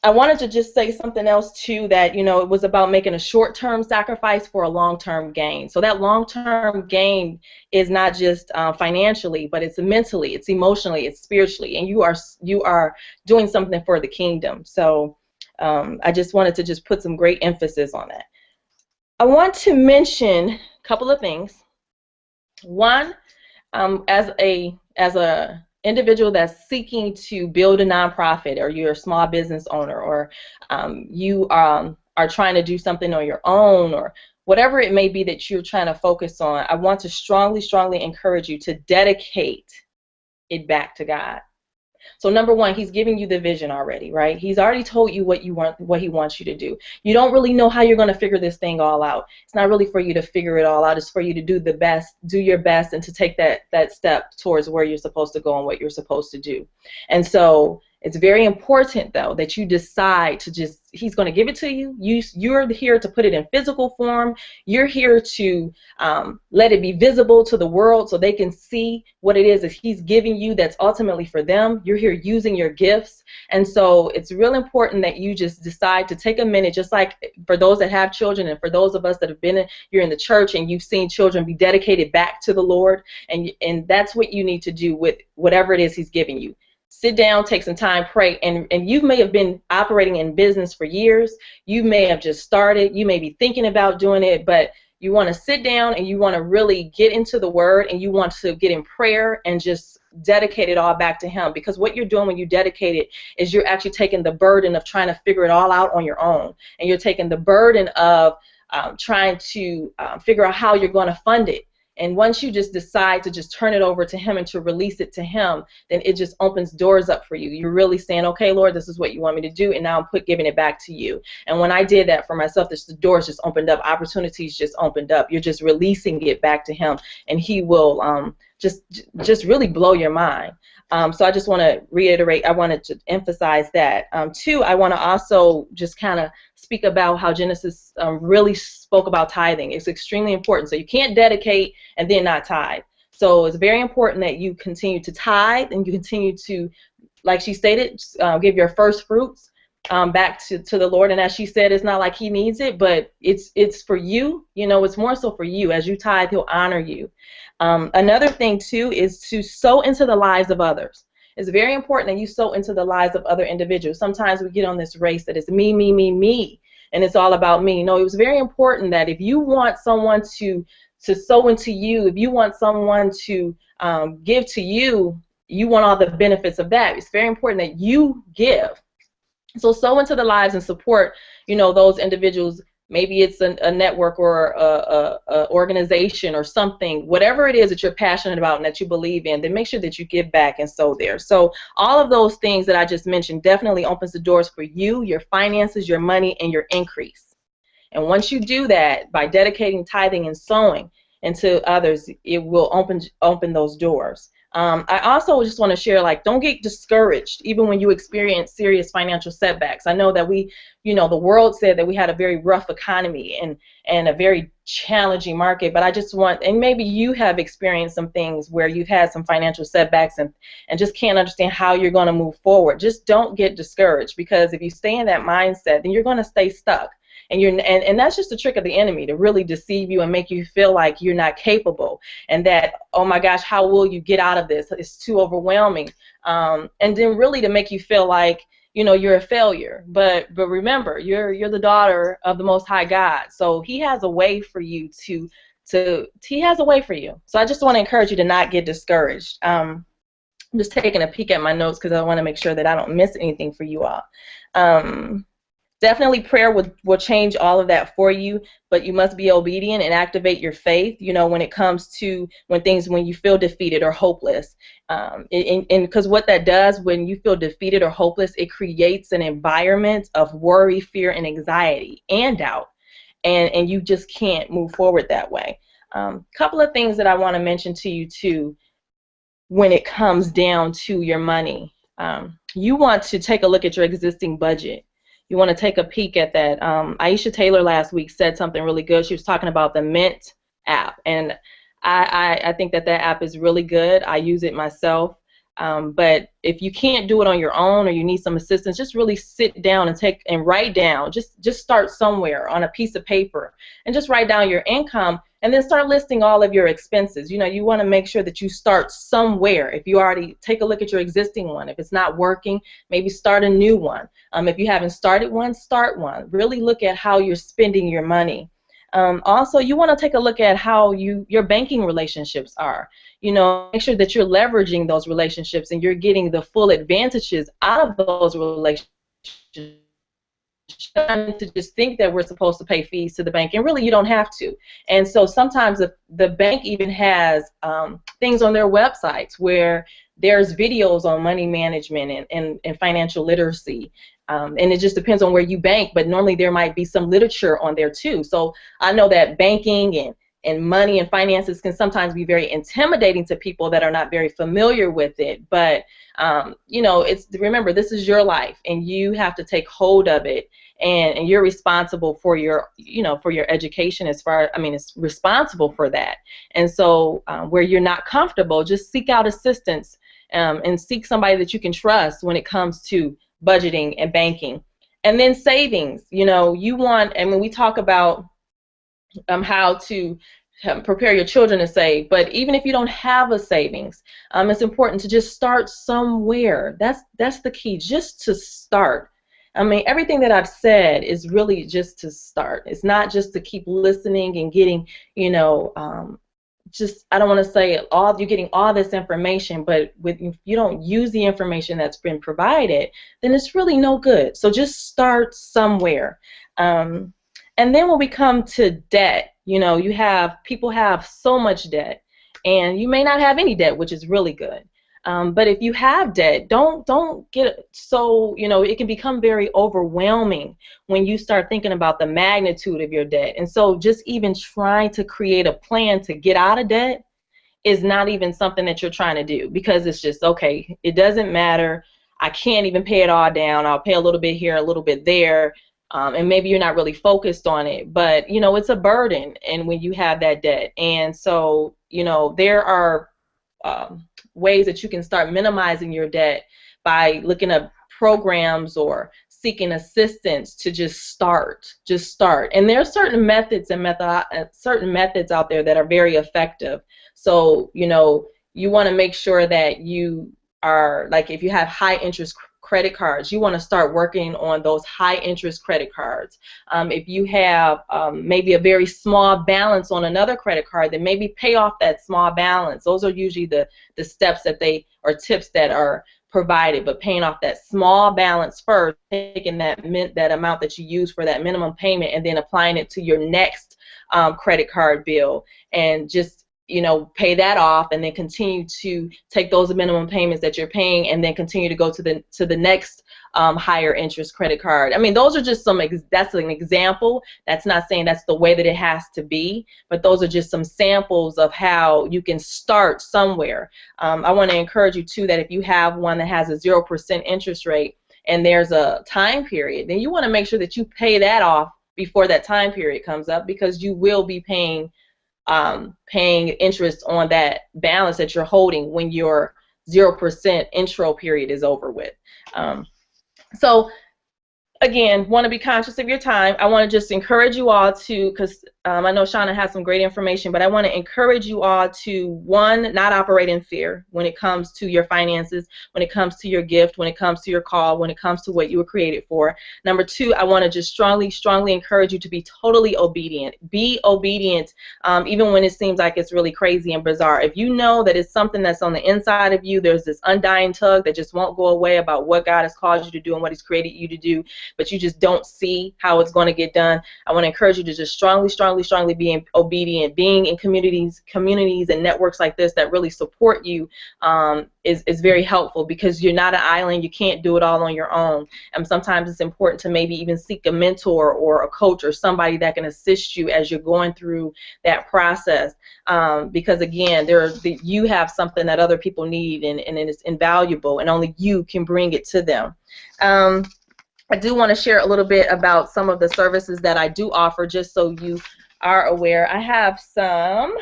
I wanted to just say something else too, that it was about making a short-term sacrifice for a long-term gain. So that long-term gain is not just financially, but it's mentally, it's emotionally, it's spiritually, and you are doing something for the kingdom. So I just wanted to just put some great emphasis on that. I want to mention a couple of things. One, as a individual that's seeking to build a nonprofit, or you're a small business owner, or you are trying to do something on your own, or whatever it may be that you're trying to focus on, I want to strongly, strongly encourage you to dedicate it back to God. So number one, he's giving you the vision already, right? He's already told you what you want, what he wants you to do. You don't really know how you're going to figure this thing all out. It's not really for you to figure it all out. It's for you to do the best, do your best, and to take that step towards where you're supposed to go and what you're supposed to do. And so it's very important, though, that you decide to just, he's going to give it to you. You're here to put it in physical form. You're here to let it be visible to the world so they can see what it is that he's giving you that's ultimately for them. You're here using your gifts. And so it's real important that you just decide to take a minute, just like for those that have children and for those of us that have been you're in the church and you've seen children be dedicated back to the Lord. And that's what you need to do with whatever it is he's giving you. Sit down, take some time, pray, and you may have been operating in business for years. You may have just started. You may be thinking about doing it, but you want to sit down and you want to really get into the Word, and you want to get in prayer and just dedicate it all back to him. Because what you're doing when you dedicate it is you're actually taking the burden of trying to figure it all out on your own, and you're taking the burden of trying to figure out how you're going to fund it. And once you just decide to just turn it over to him and to release it to him, then it just opens doors up for you. You're really saying, okay, Lord, this is what you want me to do, and now I'm giving it back to you. And when I did that for myself, the doors just opened up, opportunities just opened up. You're just releasing it back to him, and he will just really blow your mind. So I just want to reiterate, I wanted to emphasize that. Two, I want to also just kind of speak about how Genesis really spoke about tithing. It's extremely important. So you can't dedicate and then not tithe. So it's very important that you continue to tithe and you continue to, like she stated, give your first fruits back to the Lord. And as she said, it's not like he needs it, but it's for you. You know, it's more so for you. As you tithe, he'll honor you. Another thing, too, is to sow into the lives of others. It's very important that you sow into the lives of other individuals. Sometimes we get on this race that it's me, me, me, me, and it's all about me. No, it was very important that if you want someone to sow into you, if you want someone to give to you, you want all the benefits of that. It's very important that you give. So sow into the lives and support, you know, those individuals. Maybe it's a network or a organization or something, whatever it is that you're passionate about and that you believe in, then make sure that you give back and sow there. So all of those things that I just mentioned definitely opens the doors for you, your finances, your money, and your increase. And once you do that, by dedicating, tithing, and sowing into others, it will open those doors. I also just want to share, like, don't get discouraged even when you experience serious financial setbacks. I know that the world said that we had a very rough economy and a very challenging market, but I just want, and maybe you have experienced some things where you've had some financial setbacks and just can't understand how you're going to move forward. Just don't get discouraged, because if you stay in that mindset, then you're going to stay stuck. And that's just a trick of the enemy to really deceive you and make you feel like you're not capable, and that, oh my gosh, how will you get out of this? It's too overwhelming. And then really to make you feel like, you know, you're a failure. But remember, you're the daughter of the Most High God, so He has a way for you He has a way for you. So I just want to encourage you to not get discouraged. I'm just taking a peek at my notes because I want to make sure that I don't miss anything for you all. Definitely prayer will change all of that for you, but you must be obedient and activate your faith, you know, when it comes to when you feel defeated or hopeless. And because what that does when you feel defeated or hopeless, it creates an environment of worry, fear, and anxiety and doubt. And you just can't move forward that way. Couple of things that I want to mention to you, too, when it comes down to your money. You want to take a look at your existing budget. You want to take a peek at that. Aisha Taylor last week said something really good. She was talking about the Mint app, and I think that app is really good. I use it myself. But if you can't do it on your own or you need some assistance, just really sit down and write down. Just start somewhere on a piece of paper and just write down your income, and then start listing all of your expenses. You know, you want to make sure that you start somewhere. If you already take a look at your existing one, if it's not working, maybe start a new one. If you haven't started one, start one. Really look at how you're spending your money. Also, you want to take a look at how your banking relationships are. You know, make sure that you're leveraging those relationships and you're getting the full advantages out of those relationships. To just think that we're supposed to pay fees to the bank, and really you don't have to. And so sometimes the bank even has things on their websites where there's videos on money management and financial literacy. And it just depends on where you bank, but normally there might be some literature on there too. So I know that banking and money and finances can sometimes be very intimidating to people that are not very familiar with it. But you know, remember, this is your life, and you have to take hold of it, and you're responsible for your, you know, for your education. As far, I mean, it's responsible for that. And so where you're not comfortable, just seek out assistance and seek somebody that you can trust when it comes to budgeting and banking. And then savings, you know, you want, and when we talk about how to prepare your children to save, but even if you don't have a savings, it's important to just start somewhere. That's the key, just to start. I mean, everything that I've said is really just to start. It's not just to keep listening and getting, you know, just, I don't want to say you're getting all this information, but if you don't use the information that's been provided, then it's really no good. So just start somewhere. And then when we come to debt, you know, people have so much debt, and you may not have any debt, which is really good. But if you have debt, don't get so, you know, it can become very overwhelming when you start thinking about the magnitude of your debt. And so just even trying to create a plan to get out of debt is not even something that you're trying to do, because it's just, okay, it doesn't matter. I can't even pay it all down. I'll pay a little bit here, a little bit there. And maybe you're not really focused on it, but, you know, it's a burden, and when you have that debt. And so, you know, there are ways that you can start minimizing your debt by looking at programs or seeking assistance to just start. And there are certain methods certain methods out there that are very effective. So, you know, you want to make sure that you are, like, if you have high interest credit cards, you want to start working on those high interest credit cards. If you have maybe a very small balance on another credit card, then maybe pay off that small balance. Those are usually the steps or tips that are provided, but paying off that small balance first, taking that amount that you use for that minimum payment and then applying it to your next credit card bill, and just, you know, pay that off, and then continue to take those minimum payments that you're paying, and then continue to go to the next higher interest credit card. I mean, those are just that's an example. That's not saying that's the way that it has to be, but those are just some samples of how you can start somewhere. I want to encourage you too that if you have one that has a 0% interest rate and there's a time period, then you want to make sure that you pay that off before that time period comes up, because you will be paying interest on that balance that you're holding when your 0% intro period is over with. So again, want to be conscious of your time. I want to just encourage you all to, because I know Shauna has some great information, but I want to encourage you all to, one, not operate in fear when it comes to your finances, when it comes to your gift, when it comes to your call, when it comes to what you were created for. Number two, I want to just strongly encourage you to be totally obedient. Be obedient even when it seems like it's really crazy and bizarre. If you know that it's something that's on the inside of you, there's this undying tug that just won't go away about what God has called you to do and what He's created you to do, but you just don't see how it's going to get done, I want to encourage you to just strongly be obedient. Being in communities and networks like this that really support you is very helpful, because you're not an island. You can't do it all on your own. And sometimes it's important to maybe even seek a mentor or a coach or somebody that can assist you as you're going through that process, because again, you have something that other people need, and it's invaluable, and only you can bring it to them. I do want to share a little bit about some of the services that I do offer, just so you are aware. I have some,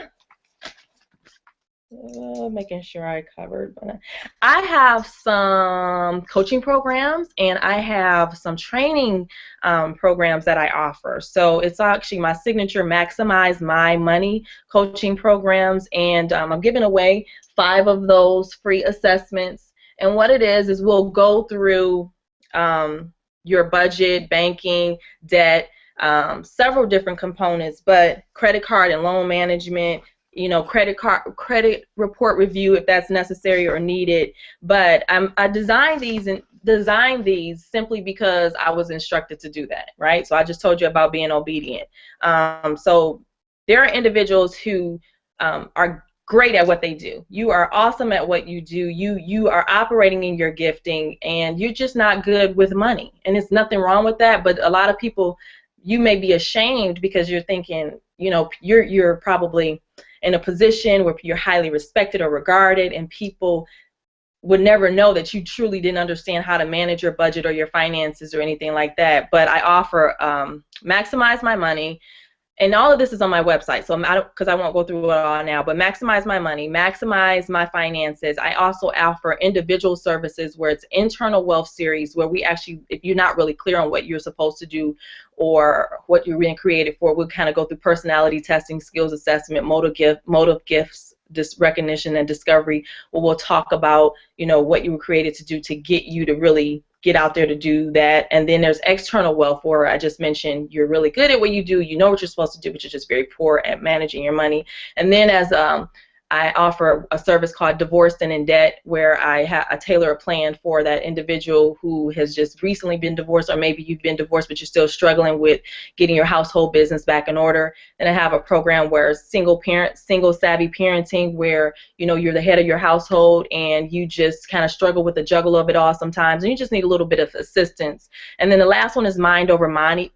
making sure I covered. I have some coaching programs, and I have some training programs that I offer. So it's actually my signature Maximize My Money coaching programs, and I'm giving away 5 of those free assessments. And what it is we'll go through your budget, banking, debt, several different components, but credit card and loan management, credit report review if that's necessary or needed. But I designed these simply because I was instructed to do that, right? So I just told you about being obedient. So there are individuals who are great at what they do. You are awesome at what you do. You are operating in your gifting, and you're just not good with money. And there's nothing wrong with that, but a lot of people, you may be ashamed because you're thinking, you're probably in a position where you're highly respected or regarded, and people would never know that you truly didn't understand how to manage your budget or your finances or anything like that. But I offer Maximize My Money. And all of this is on my website, so because I won't go through it all now, but Maximize My Money, Maximize My Finances. I also offer individual services where it's internal wealth series, where we actually, if you're not really clear on what you're supposed to do or what you're being created for, we'll kind of go through personality testing, skills assessment, motive gifts, recognition and discovery, where we'll talk about, what you were created to do to get you to really get out there to do that. And then there's external wealth, where I just mentioned you're really good at what you do, you know what you're supposed to do, but you're just very poor at managing your money. And then as I offer a service called Divorced and in Debt, where I tailor a plan for that individual who has just recently been divorced, or maybe you've been divorced but you're still struggling with getting your household business back in order. And I have a program where single savvy parenting, where you're the head of your household and you just kind of struggle with the juggle of it all sometimes, and you just need a little bit of assistance. And then the last one is Mind Over Money,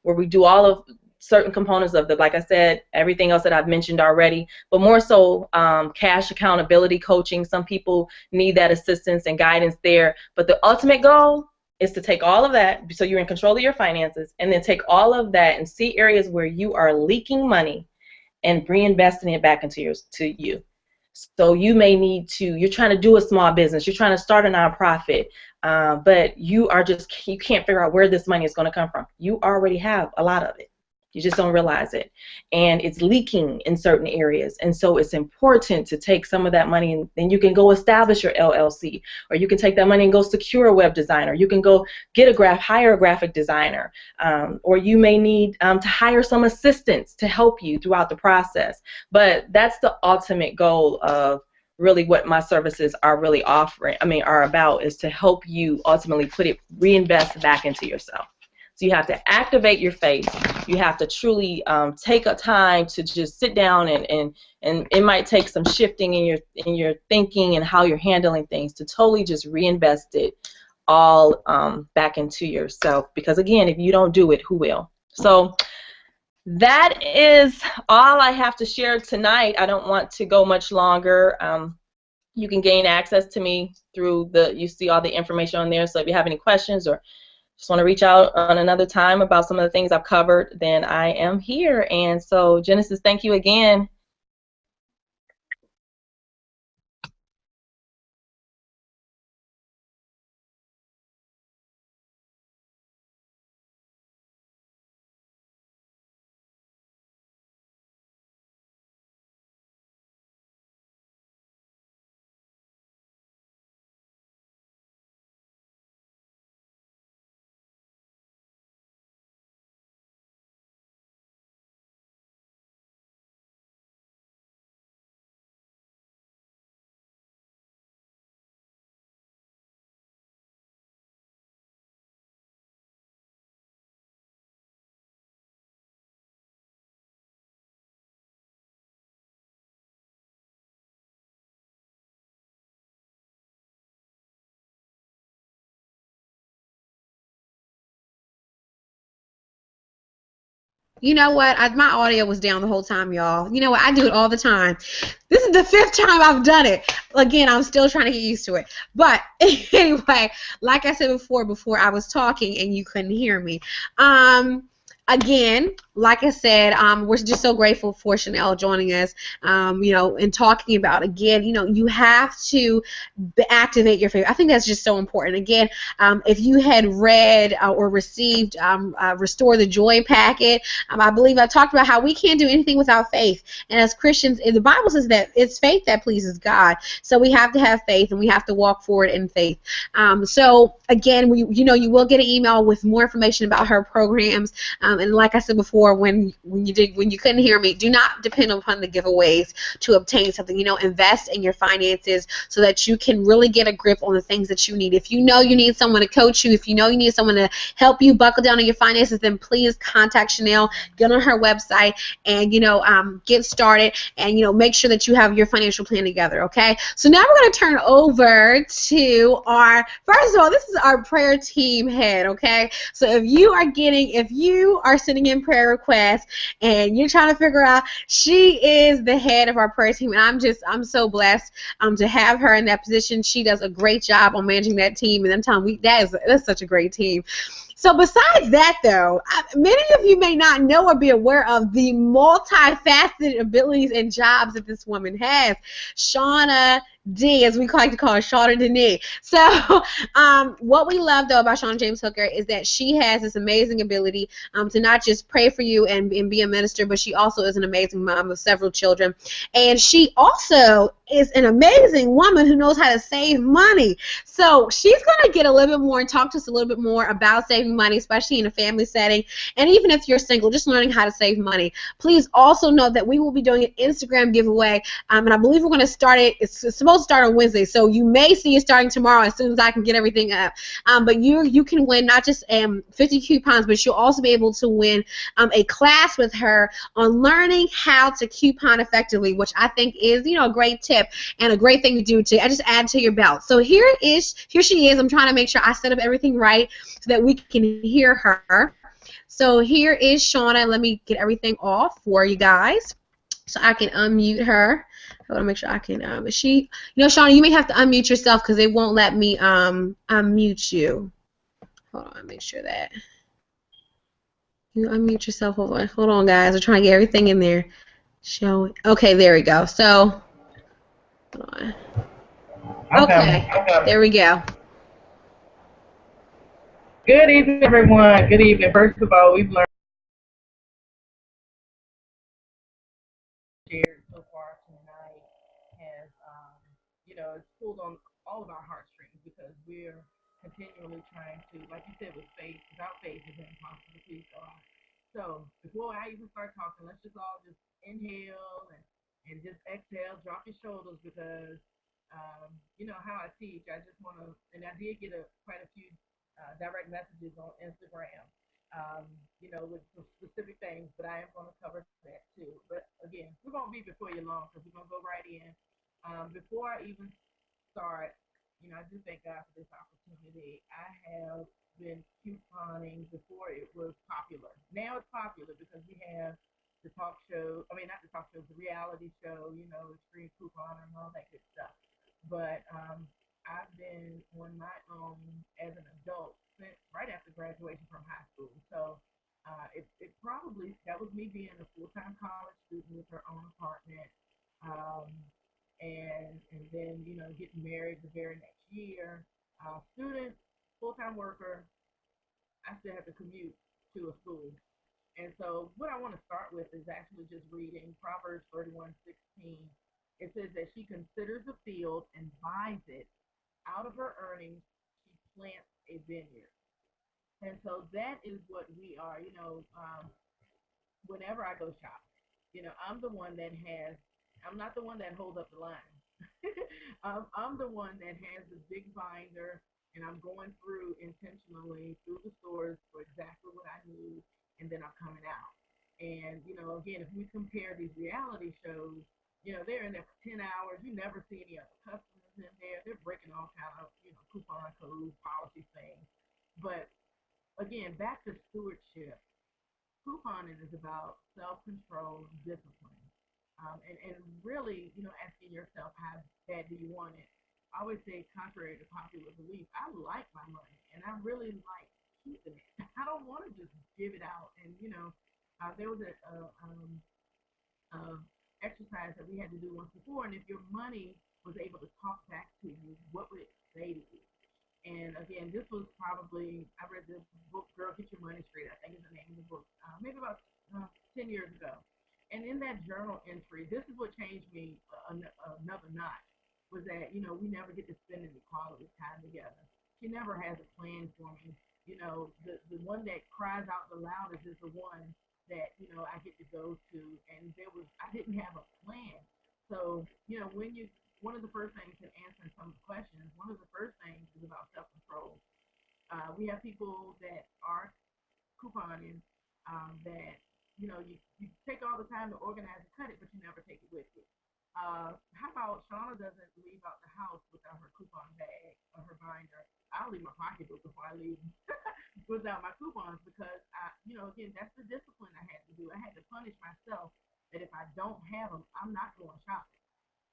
where we do all of certain components of like I said, everything else that I've mentioned already, but more so cash accountability coaching. Some people need that assistance and guidance there, but the ultimate goal is to take all of that, so you're in control of your finances, and then take all of that and see areas where you are leaking money and reinvesting it back into you. So you may need to, you're trying to do a small business, you're trying to start a nonprofit, but you can't figure out where this money is going to come from. You already have a lot of it. You just don't realize it, and it's leaking in certain areas. And so it's important to take some of that money, and then you can go establish your LLC, or you can take that money and go secure a web designer. You can go hire a graphic designer, or you may need to hire some assistants to help you throughout the process. But that's the ultimate goal of really what my services are really are about, is to help you ultimately reinvest back into yourself. So you have to activate your faith. You have to truly take a time to just sit down, and it might take some shifting in your thinking and how you're handling things to totally just reinvest it all back into yourself. Because again, if you don't do it, who will? So that is all I have to share tonight. I don't want to go much longer. You can gain access to me through you see all the information on there. So if you have any questions or just want to reach out on another time about some of the things I've covered, then I am here. And so, Genesis, thank you again. You know what? My audio was down the whole time, y'all. You know what? I do it all the time. This is the 5th time I've done it. Again, I'm still trying to get used to it. But anyway, like I said before I was talking and you couldn't hear me. again, like I said, we're just so grateful for Chanel joining us, and talking about, again, you have to activate your faith. I think that's just so important. Again, if you had read or received Restore the Joy packet, I believe I talked about how we can't do anything without faith. And as Christians, the Bible says that it's faith that pleases God. So we have to have faith, and we have to walk forward in faith. So again, you will get an email with more information about her programs. And like I said before, when you couldn't hear me, do not depend upon the giveaways to obtain something. Invest in your finances so that you can really get a grip on the things that you need. If you know you need someone to coach you, if you know you need someone to help you buckle down on your finances, then please contact Chanel. Get on her website and get started, and make sure that you have your financial plan together. Okay. So now we're going to turn over to our, first of all, this is our prayer team head. Okay. So if you are sending in prayer requests and you're trying to figure out, she is the head of our prayer team, and I'm so blessed to have her in that position. She does a great job on managing that team, and I'm telling you, that's such a great team. So besides that, though, many of you may not know or be aware of the multifaceted abilities and jobs that this woman has. Shauna D, as we like to call her, Shauna Denis. So what we love, though, about Shauna James Hooker is that she has this amazing ability to not just pray for you and be a minister, but she also is an amazing mom of several children. And she also is an amazing woman who knows how to save money. So she's going to get a little bit more and talk to us a little bit more about saving money, especially in a family setting. And even if you're single, just learning how to save money. Please also know that we will be doing an Instagram giveaway, and I believe we're going to start it. It's supposed to start on Wednesday, so you may see it starting tomorrow as soon as I can get everything up. But you can win not just 50 coupons, but you'll also be able to win a class with her on learning how to coupon effectively, which I think is a great tip and a great thing to do to just add to your belt. So here she is. I'm trying to make sure I set up everything right so that we can hear her. So here is Shauna. Let me get everything off for you guys so I can unmute her. I want to make sure I can. Is she? Shauna, you may have to unmute yourself because it won't let me unmute you. Hold on, make sure that you unmute yourself. Hold on, guys. We're trying to get everything in there. Show. Okay, there we go. So, hold on. Okay, there we go. Good evening, everyone. Good evening. First of all, we've learned shared so far tonight has, it's pulled on all of our heartstrings because we're continually trying to, like you said, with faith. Without faith, it's impossible to please God. So before I even start talking, let's just all just inhale and just exhale, drop your shoulders because you know how I teach. I just want to, and I did get quite a few direct messages on Instagram, with some specific things, but I am going to cover that too. But again, we're going to be before you long because we're going to go right in. Before I even start, I do thank God for this opportunity. I have been couponing before it was popular. Now it's popular because we have the talk show. I mean, not the talk show, the reality show. Screen coupon and all that good stuff. But I've been on my own as an adult since right after graduation from high school. So it probably that was me being a full time college student with her own apartment, um, and then getting married the very next year. Student, full time worker. I still have to commute to a school. And so what I want to start with is actually just reading Proverbs 31:16. It says that she considers a field and buys it. Out of her earnings, she plants a vineyard. And so that is what we are. Whenever I go shopping, I'm the one that has, I'm not the one that holds up the line. I'm the one that has the big binder, and I'm going through intentionally through the stores for exactly what I need, and then I'm coming out. And again, if we compare these reality shows, they're in there for 10 hours. You never see any other customers in there. They're breaking all kind of coupon codes, policy things. But again, back to stewardship. Couponing is about self-control and discipline. And really, asking yourself, how bad do you want it? I always say, contrary to popular belief, I like my money, and I really like keeping it. I don't want to just give it out. And there was a exercise that we had to do once before, and if your money was able to talk back to you, what would it say to you? And again, this was probably, I read the book Girl Get Your Money Straight, I think is the name of the book, maybe about 10 years ago. And in that journal entry, this is what changed me another notch, was that, we never get to spend any quality time together. She never has a plan for me. The one that cries out the loudest is the one that, I get to go to. And I didn't have a plan. So, one of the first things in answering some of the questions, one of the first things is about self-control. We have people that are couponing that you take all the time to organize and cut it, but you never take it with you. How about Shauna doesn't leave out the house without her coupon bag or her binder? I'll leave my pocketbook before I leave without my coupons because again, that's the discipline I had to do. I had to punish myself that if I don't have them, I'm not going shopping.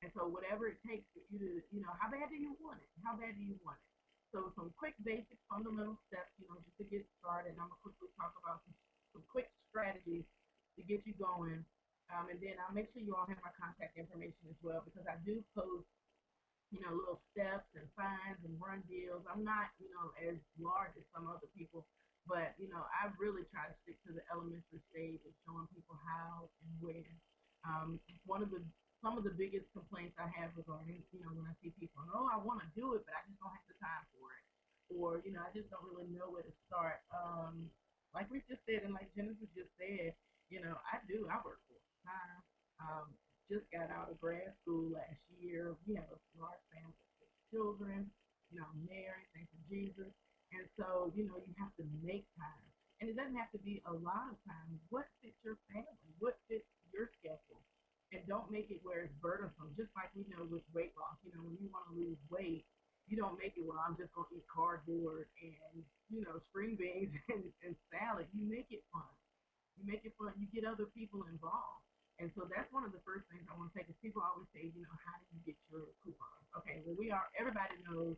And so whatever it takes for you to, how bad do you want it? How bad do you want it? So some quick, basic, fundamental steps, just to get started. And I'm going to quickly talk about some quick strategies to get you going. And then I'll make sure you all have my contact information as well because I do post, little steps and signs and run deals. I'm not, as large as some other people, but, I really try to stick to the elementary stage of showing people how and where. One of some of the biggest complaints I have regarding, when I see people, oh, I want to do it, but I just don't have the time for it. Or, I just don't really know where to start. Like we just said, and like Jennifer just said, I work full time. Just got out of grad school last year. We have a large family of 6 children. I'm married, thanks to Jesus. And so, you have to make time. And it doesn't have to be a lot of time. What fits your family? What fits your schedule? And don't make it where it's burdensome. Just like we know with weight loss, when you want to lose weight, you don't make it, well, I'm just going to eat cardboard and, string beans and salad. You make it fun. You make it fun. You get other people involved. And so that's one of the first things I want to say because people always say, how do you get your coupons? Okay, well, everybody knows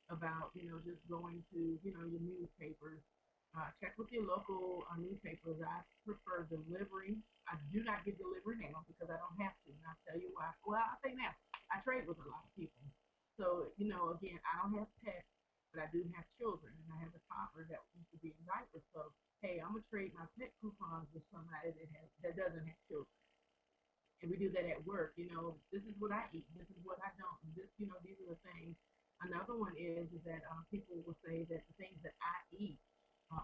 about, just going to, your newspapers. Check with your local newspapers. I prefer delivery. I do not get delivery now because I don't have to. And I'll tell you why. Well, I'll say now, I trade with a lot of people. So, again, I don't have pets, but I do have children. And I have a toddler that used to be in diapers. So, hey, I'm going to trade my pet coupons with somebody that doesn't have children. And we do that at work. This is what I eat. This is what I don't. These are the things. Another one is that people will say that the things that I eat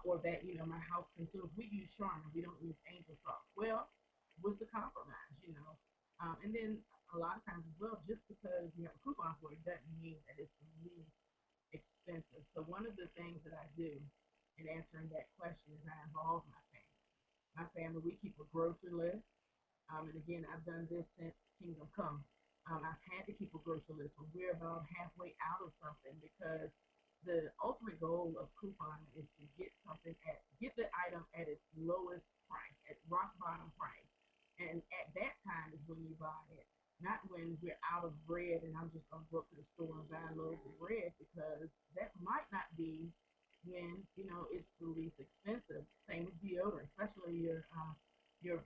or that my house consumes, we use Shauna. We don't use angel salt. Well, what's the compromise? And then a lot of times as well, just because you have a coupon for it doesn't mean that it's the least expensive. So one of the things that I do in answering that question is I involve my family. My family, we keep a grocery list. And again, I've done this since Kingdom Come. I've had to keep a grocery list when we're about halfway out of something because the ultimate goal of couponing is to get the item at its lowest price, at rock bottom price. And at that time is when you buy it, not when we're out of bread and I'm just going to go up to the store and buy loaves of bread because that might not be when, it's the least expensive. Same with deodorant, especially your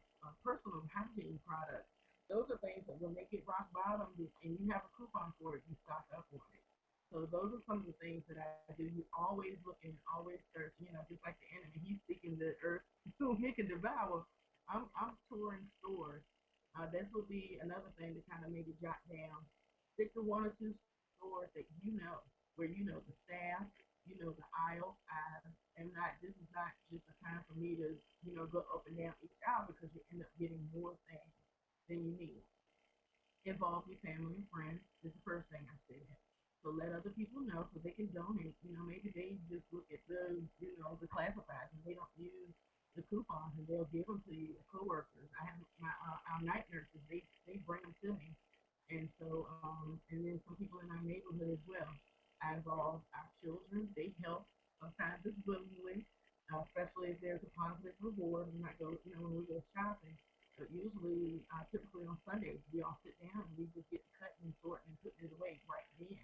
personal hygiene products. Those are things that when they get rock bottom and you have a coupon for it, you stock up on it. So those are some of the things that I do. You always looking, always search, just like the enemy. He's seeking the earth whom he can devour. I'm touring stores. This will be another thing to kind of maybe jot down. Stick to one or two stores that where the staff, the aisle. This is not just a time for me to, go up and down each aisle because you end up getting more things than you need. Involve your family and friends is the first thing I said. So let other people know so they can donate. Maybe they just look at the classifieds and they don't use the coupons and they'll give them to your coworkers. I have our night nurses. They bring them to me, and so and then some people in our neighborhood as well. I involve our children. They help. Sometimes it's willingly, especially if there's a positive reward. We might go, when we go shopping. But usually, typically on Sundays, we all sit down and we just get cutting and sorting and putting it away right then.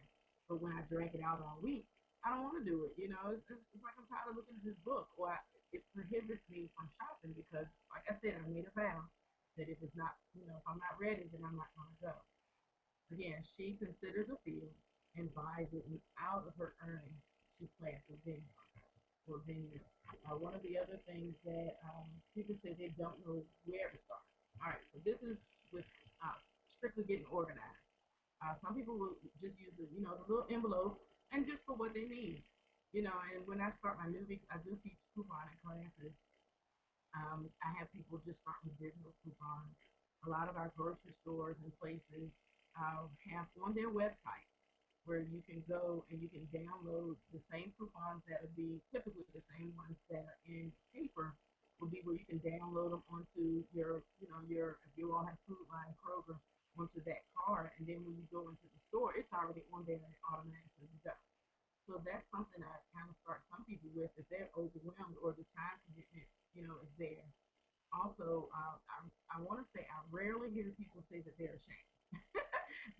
But when I drag it out all week, I don't want to do it. It's like I'm tired of looking at this book, or it prohibits me from shopping because, like I said, I made a vow that if it's not, if I'm not ready, then I'm not going to go. Again, she considers a field and buys it, and out of her earnings, she plants a vineyard. One of the other things that people say they don't know where to start. All right, so this is with uh, strictly getting organized. Some people will just use the little envelope and just for what they need. And when I start my new week, I do teach couponing classes. I have people just start with digital coupons. A lot of our grocery stores and places have on their website where you can go and you can download the same coupons that would be typically the same ones that are in paper will be where you can download them onto your if you all have Food Line Kroger onto that card, and then when you go into the store, it's already on there and it automatically does. So that's something I kind of start some people with if they're overwhelmed or the time commitment, is there. Also, I want to say I rarely hear people say that they're ashamed.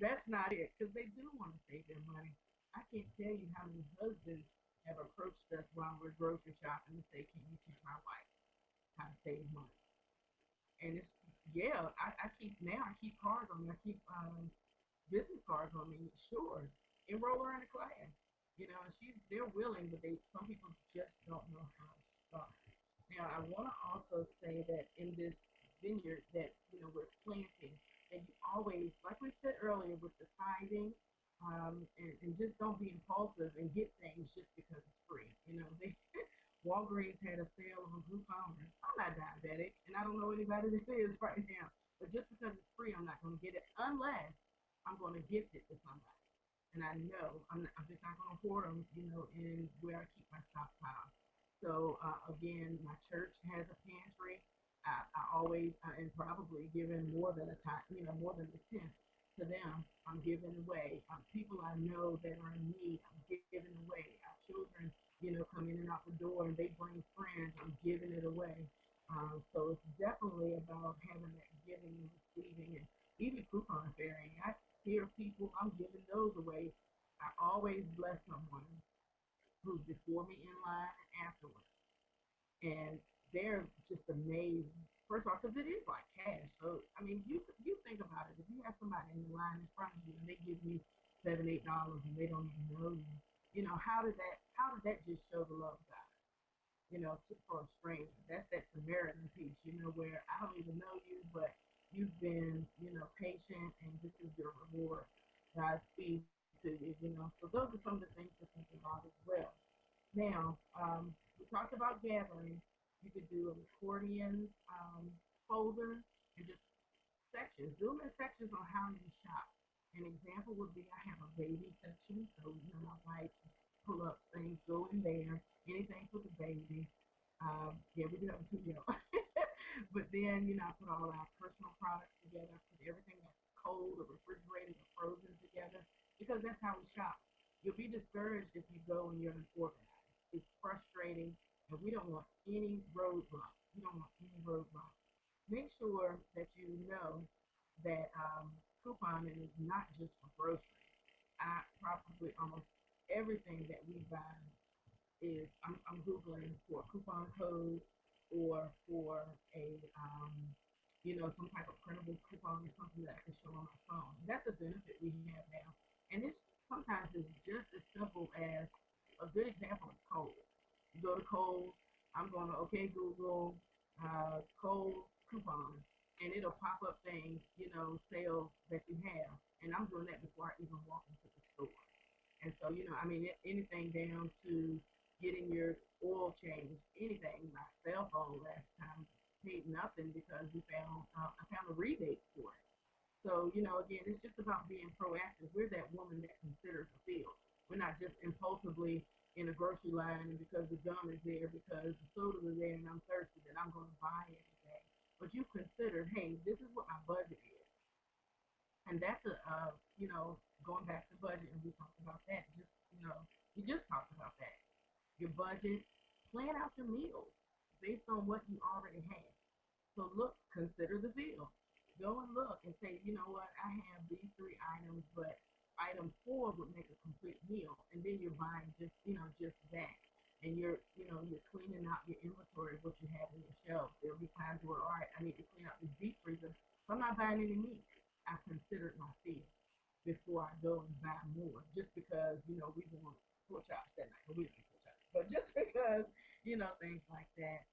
That's not it, because they do want to save their money. I can't tell you how many husbands have approached us while we're grocery shopping and say, "Can you teach my wife how to save money?" And it's yeah, I keep cards on me. I keep business cards on me. Sure, enroll her in a class. And they're willing, but some people just don't know how to start. Now, I want to also say that in this vineyard that we're planting, and you always, like we said earlier, with the tithing, and just don't be impulsive and get things just because it's free. They Walgreens had a sale on Groupon. I'm not diabetic, and I don't know anybody that is right now. But just because it's free, I'm not going to get it unless I'm going to gift it to somebody. And I know I'm just not going to hoard them, in where I keep my stockpile. So again, my church has a pantry. I always and probably giving more than a time, more than a tenth to them. I'm giving away. People I know that are in need, I'm giving away. Our children, come in and out the door and they bring friends. I'm giving it away. So it's definitely about having that giving and receiving, and even coupon sharing. I hear people, I'm giving those away. I always bless someone who's before me in line and afterwards, and they're just amazed. First of all, because it is like cash. So I mean, you think about it. If you have somebody in the line in front of you and they give you $7, $8 and they don't even know you, how did that just show the love of God? For a stranger. That's that Samaritan piece. Where I don't even know you, but you've been, patient, and this is your reward. God speaks to you. So those are some of the things to think about as well. Now, we talked about gathering. You could do an accordion folder and just sections. Do them in sections on how you shop. An example would be I have a baby section, so my wife pull up things, go in there, anything for the baby. Yeah, we do have a 2 year old. But then, I put all our personal products together, I put everything that's cold or refrigerated or frozen together because that's how we shop. You'll be discouraged if you go and you're unorganized. It's frustrating, and we don't want any roadblocks. We don't want any roadblocks. Make sure that you know that couponing is not just for groceries. I probably almost everything that we buy is I'm googling for a coupon code or for a some type of printable coupon or something that I can show on my phone. That's a benefit we have now, and it's sometimes it's just as simple as a good example is Kohl's. You go to Kohl's, I'm going to OK Google Kohl's coupon, and it'll pop up things, sales that you have, and I'm doing that before I even walk into the store. And so, I mean, anything down to getting your oil changed, anything. My cell phone last time paid nothing because I found a rebate for it. So, again, it's just about being proactive. We're that woman that considers the field. We're not just impulsively in a grocery line and because the gum is there, because the soda is there and I'm thirsty, that I'm going to buy everything. But you consider, hey, this is what my budget is. And that's going back to budget, and we talked about that. We just talked about that. Your budget, plan out your meals based on what you already have. So look, consider the bill. Go and look and say, you know what, I have these three items, but item four would make a complete meal, and then you're buying just just that, and you're cleaning out your inventory of what you have in your shelves. There'll be times where, all right, I need to clean out this deep freezer, so I'm not buying any meat. I considered my fear before I go and buy more, just because we want pork chops that night, but we don't eat pork chops, but just because things like that.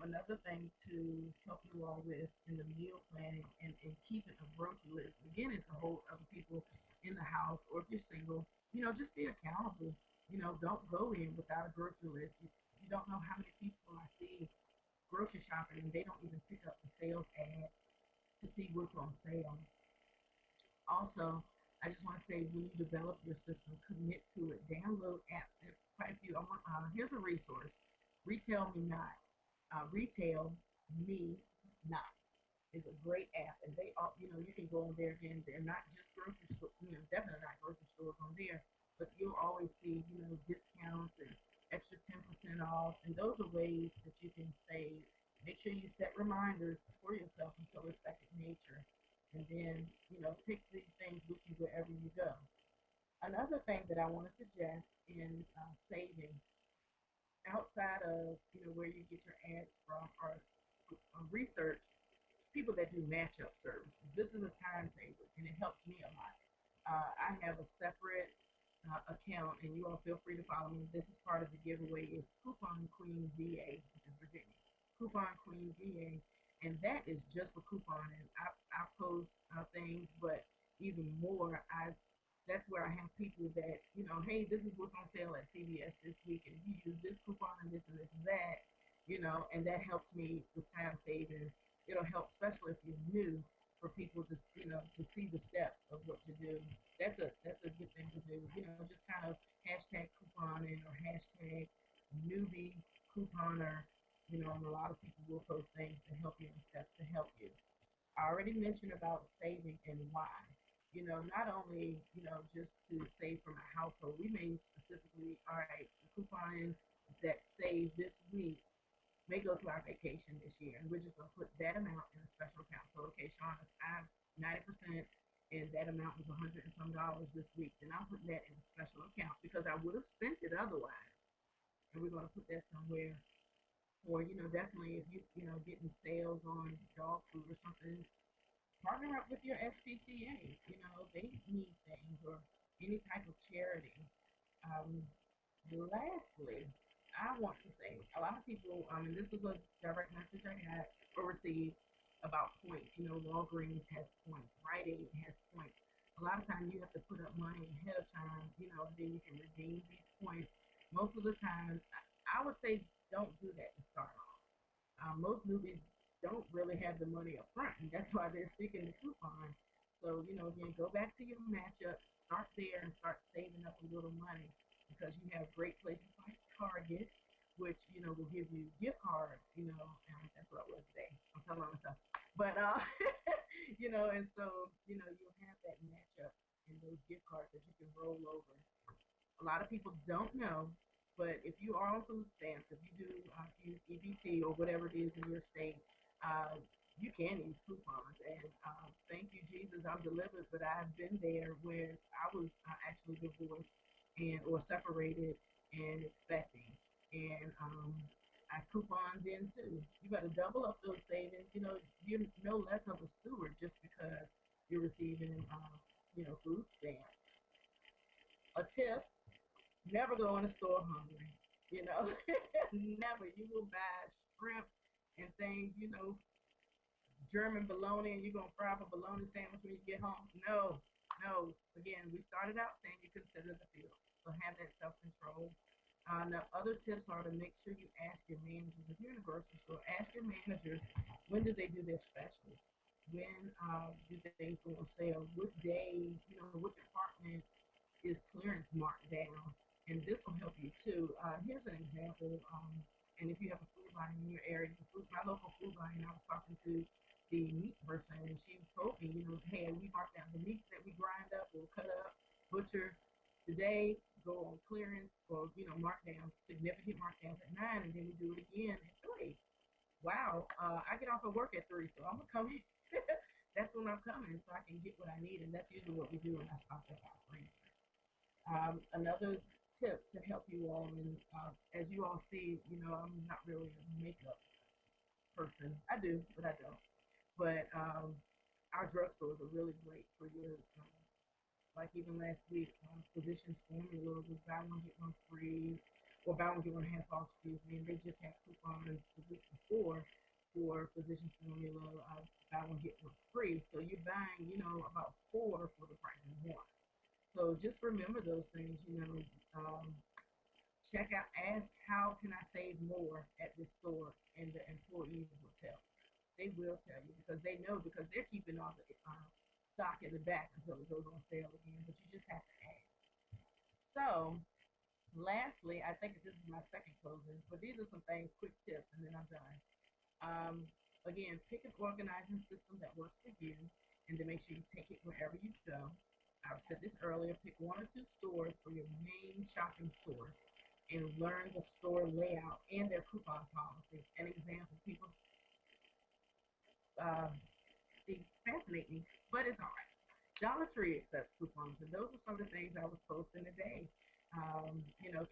Another thing to help you all with in the meal planning and keeping a grocery list. Again, it's to hold other people in the house, or if you're single, just be accountable. Don't go in without a grocery list. You don't know how many people I see grocery shopping and they don't even pick up the sales ad to see what's on sale. Also, I just want to say when you develop your system, commit to it. Download apps. There's quite a few. Here's a resource. Retail Me Not. Retail Me Not is a great app, and they all, you can go on there again. They're not just grocery stores, definitely not grocery stores on there, but you'll always see, discounts and extra 10% off, and those are ways that you can save. Make sure you set reminders for yourself until it's second nature, and then, take these things with you wherever you go. Another thing that I want to suggest in saving, outside of, where you get your ads from, or research, people that do matchup services. This is a time saver, and it helps me a lot. I have a separate account, and you all feel free to follow me. This is part of the giveaway. It's Coupon Queen VA, which is Virginia. Coupon Queen VA, and that is just for couponing. I post things, but even more, that's where I have people that, hey, this is what's on sale at CVS this week, and if you use this coupon and this and that, and that helps me with time saving. It'll help, especially if you're new, for people to, to see the steps of what to do. That's a good thing to do. Just kind of hashtag couponing or hashtag newbie couponer. And a lot of people will post things to help you and steps to help you. I already mentioned about saving and why. Not only, just to save from a household, we may specifically, all right, the coupon that saves this week may go to our vacation this year, and we're just going to put that amount in a special account. So, okay, Shauna, I have 90%, and that amount was $100 and some dollars this week. Then I'll put that in a special account because I would have spent it otherwise. And we're going to put that somewhere. Or, definitely if getting sales on dog food or something, partner up with your SPCA. They need things, or any type of charity. Um, Lastly, I want to say a lot of people, and this was a direct message I got or received about points. Walgreens has points, Rite Aid has points. A lot of times you have to put up money ahead of time, and then you can redeem these points. Most of the time, I would say don't do that to start off. Most newbies don't really have the money up front, and that's why they're seeking the coupon. So, again, go back to your matchup, start there, and start saving up a little money because you have great places like Target, which, will give you gift cards, and that's what I was today. I'm telling myself. But, and so, you'll have that matchup and those gift cards that you can roll over. A lot of people don't know, but if you are on food stamps, if you do use EBT or whatever it is in your state, uh, you can use coupons. And thank you, Jesus, I'm delivered. But I've been there where I was actually divorced and or separated and expecting, and I couponed in too. You got to double up those savings. You're no less of a steward just because you're receiving, food stamps. A tip: never go in a store hungry. Never. You will buy shrimp and things, German bologna, and you're going to fry up a bologna sandwich when you get home. No, no. Again, we started out saying you consider the field. So have that self-control. Now, other tips are to make sure you ask your managers. If you're in a grocery store, ask your managers, when do they do their specials? When do things go on sale? What day, what department is clearance marked down, and this will help you too. Here's an example, and if you have a food line in your area, my local food line, I was talking to the meat person, and she told me, hey, we mark down the meats that we grind up or cut up, butcher today, go on clearance, or markdown, significant markdowns at 9, and then we do it again at 3. Wow, I get off of work at 3, so I'm gonna come in that's when I'm coming so I can get what I need. And that's usually what we do when I stop at our freezer. Another tip to help you all, and as you all see, I'm not really a makeup person. I do, but I don't. But our drugstores are really great for your, like even last week, Physicians Formula was buy one get one free, or buy one get one half off. Excuse me. And they just had coupons the week before for Physicians Formula, buy one get one free. So you're buying, about four for the price of one. So just remember those things. Check out, ask how can I save more at this store, and the employees will tell. They will tell you because they know, because they're keeping all the stock in the back until it goes on sale again. But you just have to ask. So lastly, I think this is my second closing, but these are some things, quick tips, and then I'm done. Um, Again, pick an organizing system that works for you, and then make sure you take it wherever you go. I said this earlier. Pick one or two stores for your main shopping stores, and learn the store layout and their coupon policy. An example, people uh, they fascinate me, but it's all right. Dollar Tree accepts coupons, and those are some of the things I was posting today.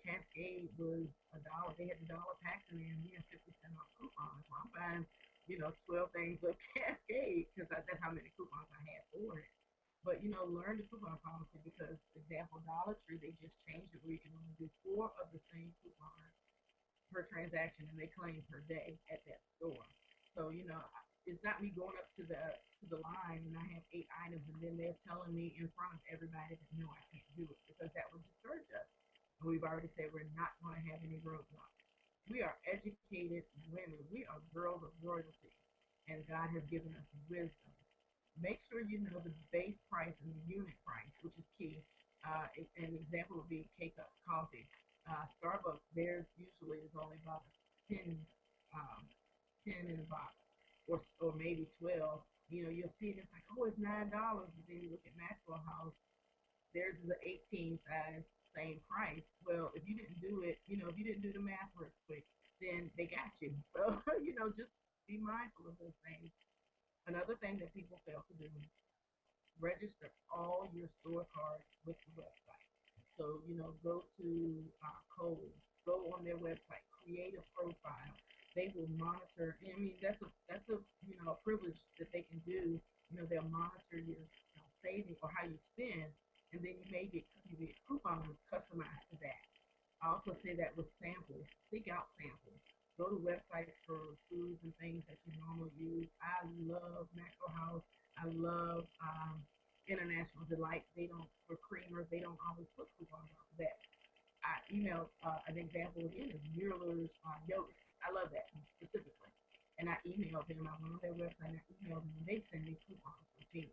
Cascade was $1. They had the dollar packs in there, and we had 50% off coupons. So I'm buying, 12 things of Cascade because that's how many coupons I had for it. But learn the coupon policy because, example, Dollar Tree, they just changed it where you can only do four of the same coupons per transaction, and they claim per day at that store. So it's not me going up to the line and I have 8 items, and then they're telling me in front of everybody that no, I can't do it, because that would discourage us. And we've already said we're not going to have any roadblocks. We are educated women. We are girls of royalty, and God has given us wisdom. Make sure you know the base price and the unit price, which is key. An example would be K-Cup coffee. Starbucks, theirs usually is only about 10, um, 10 in a box, or maybe 12. You'll see it, it's like, oh, it's $9. But then you look at Maxwell House, theirs is an 18 size, same price. Well, if you didn't do it, if you didn't do the math real quick, then they got you. So, just be mindful of those things. Another thing that people fail to do: register all your store cards with the website. So, go to Kohl's, go on their website, create a profile. They will monitor. I mean, that's a a privilege that they can do. They'll monitor your saving or how you spend, and then you get coupons customized to that. I also say that with samples, seek out samples. Go to websites for foods and things that you normally use. I love Macro House. I love International Delight. They don't, for creamers, they don't always put coupons on that. I emailed an example again is Mueller's yogurt. I love that specifically. And I emailed them. I went on their website and I emailed them. And they send me coupons for tea.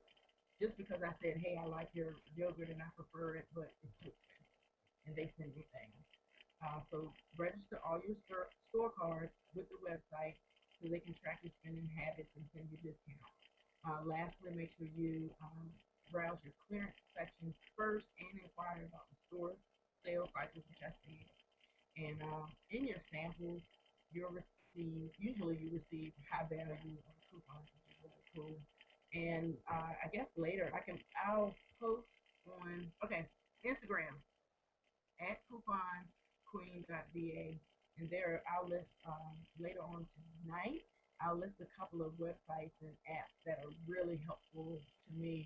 Just because I said, hey, I like your yogurt and I prefer it, but it's too expensive. And they send me things. So register all your store cards with the website so they can track your spending habits and send you discounts. Lastly, make sure you browse your clearance sections first and inquire about the store sales cycles, which I see. And in your samples, usually you receive high value coupons, which is really cool. And I guess later I'll post on, okay, Instagram at couponqueen.va, and there I'll list later on tonight. I'll list a couple of websites and apps that are really helpful to me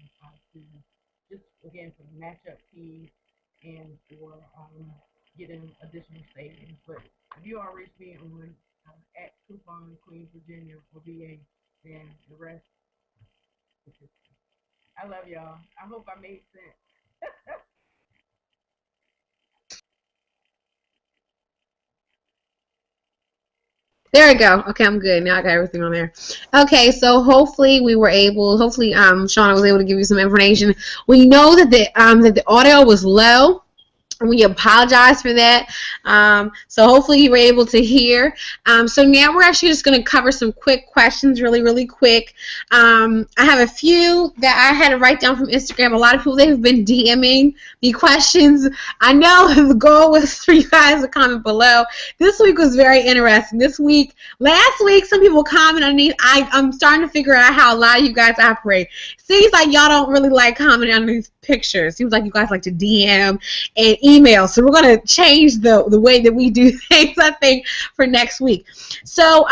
to just again for matchup keys and for getting additional savings. But if you already see on at Coupon Queen Virginia or VA, then the rest is just. I love y'all. I hope I made sense. There we go. Okay, I'm good. Now I got everything on there. Okay, so hopefully Shauna was able to give you some information. We know that the audio was low. We apologize for that. So hopefully you were able to hear. So now we're actually just going to cover some quick questions really quick. I have a few that I had to write down from Instagram. A lot of people, they have been DMing me questions. I know the goal was for you guys to comment below. This week was very interesting. Last week, some people commented underneath. I'm starting to figure out how a lot of you guys operate. Seems like y'all don't really like commenting on these pictures. Seems like you guys like to DM and email. So we're going to change the way that we do things, I think, for next week. So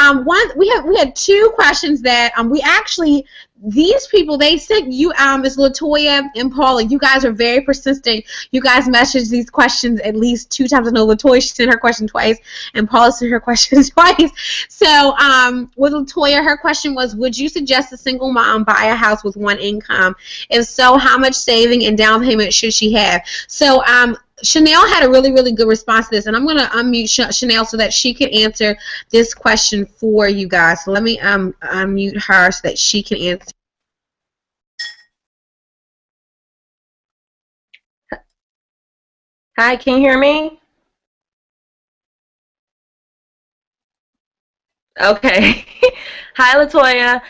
we had two questions that we actually, these people, they sent you, Ms. Latoya and Paula, you guys are very persistent. You guys messaged these questions at least 2 times. I know Latoya, she sent her question twice, and Paula sent her question twice. So with Latoya, her question was, would you suggest a single mom buy a house with one income? If so, how much saving and down payment should she have? So Chanel had a really good response to this, and I'm going to unmute Chanel so that she can answer this question for you guys. So let me unmute her so that she can answer. Hi, can you hear me? Okay. Hi, Latoya.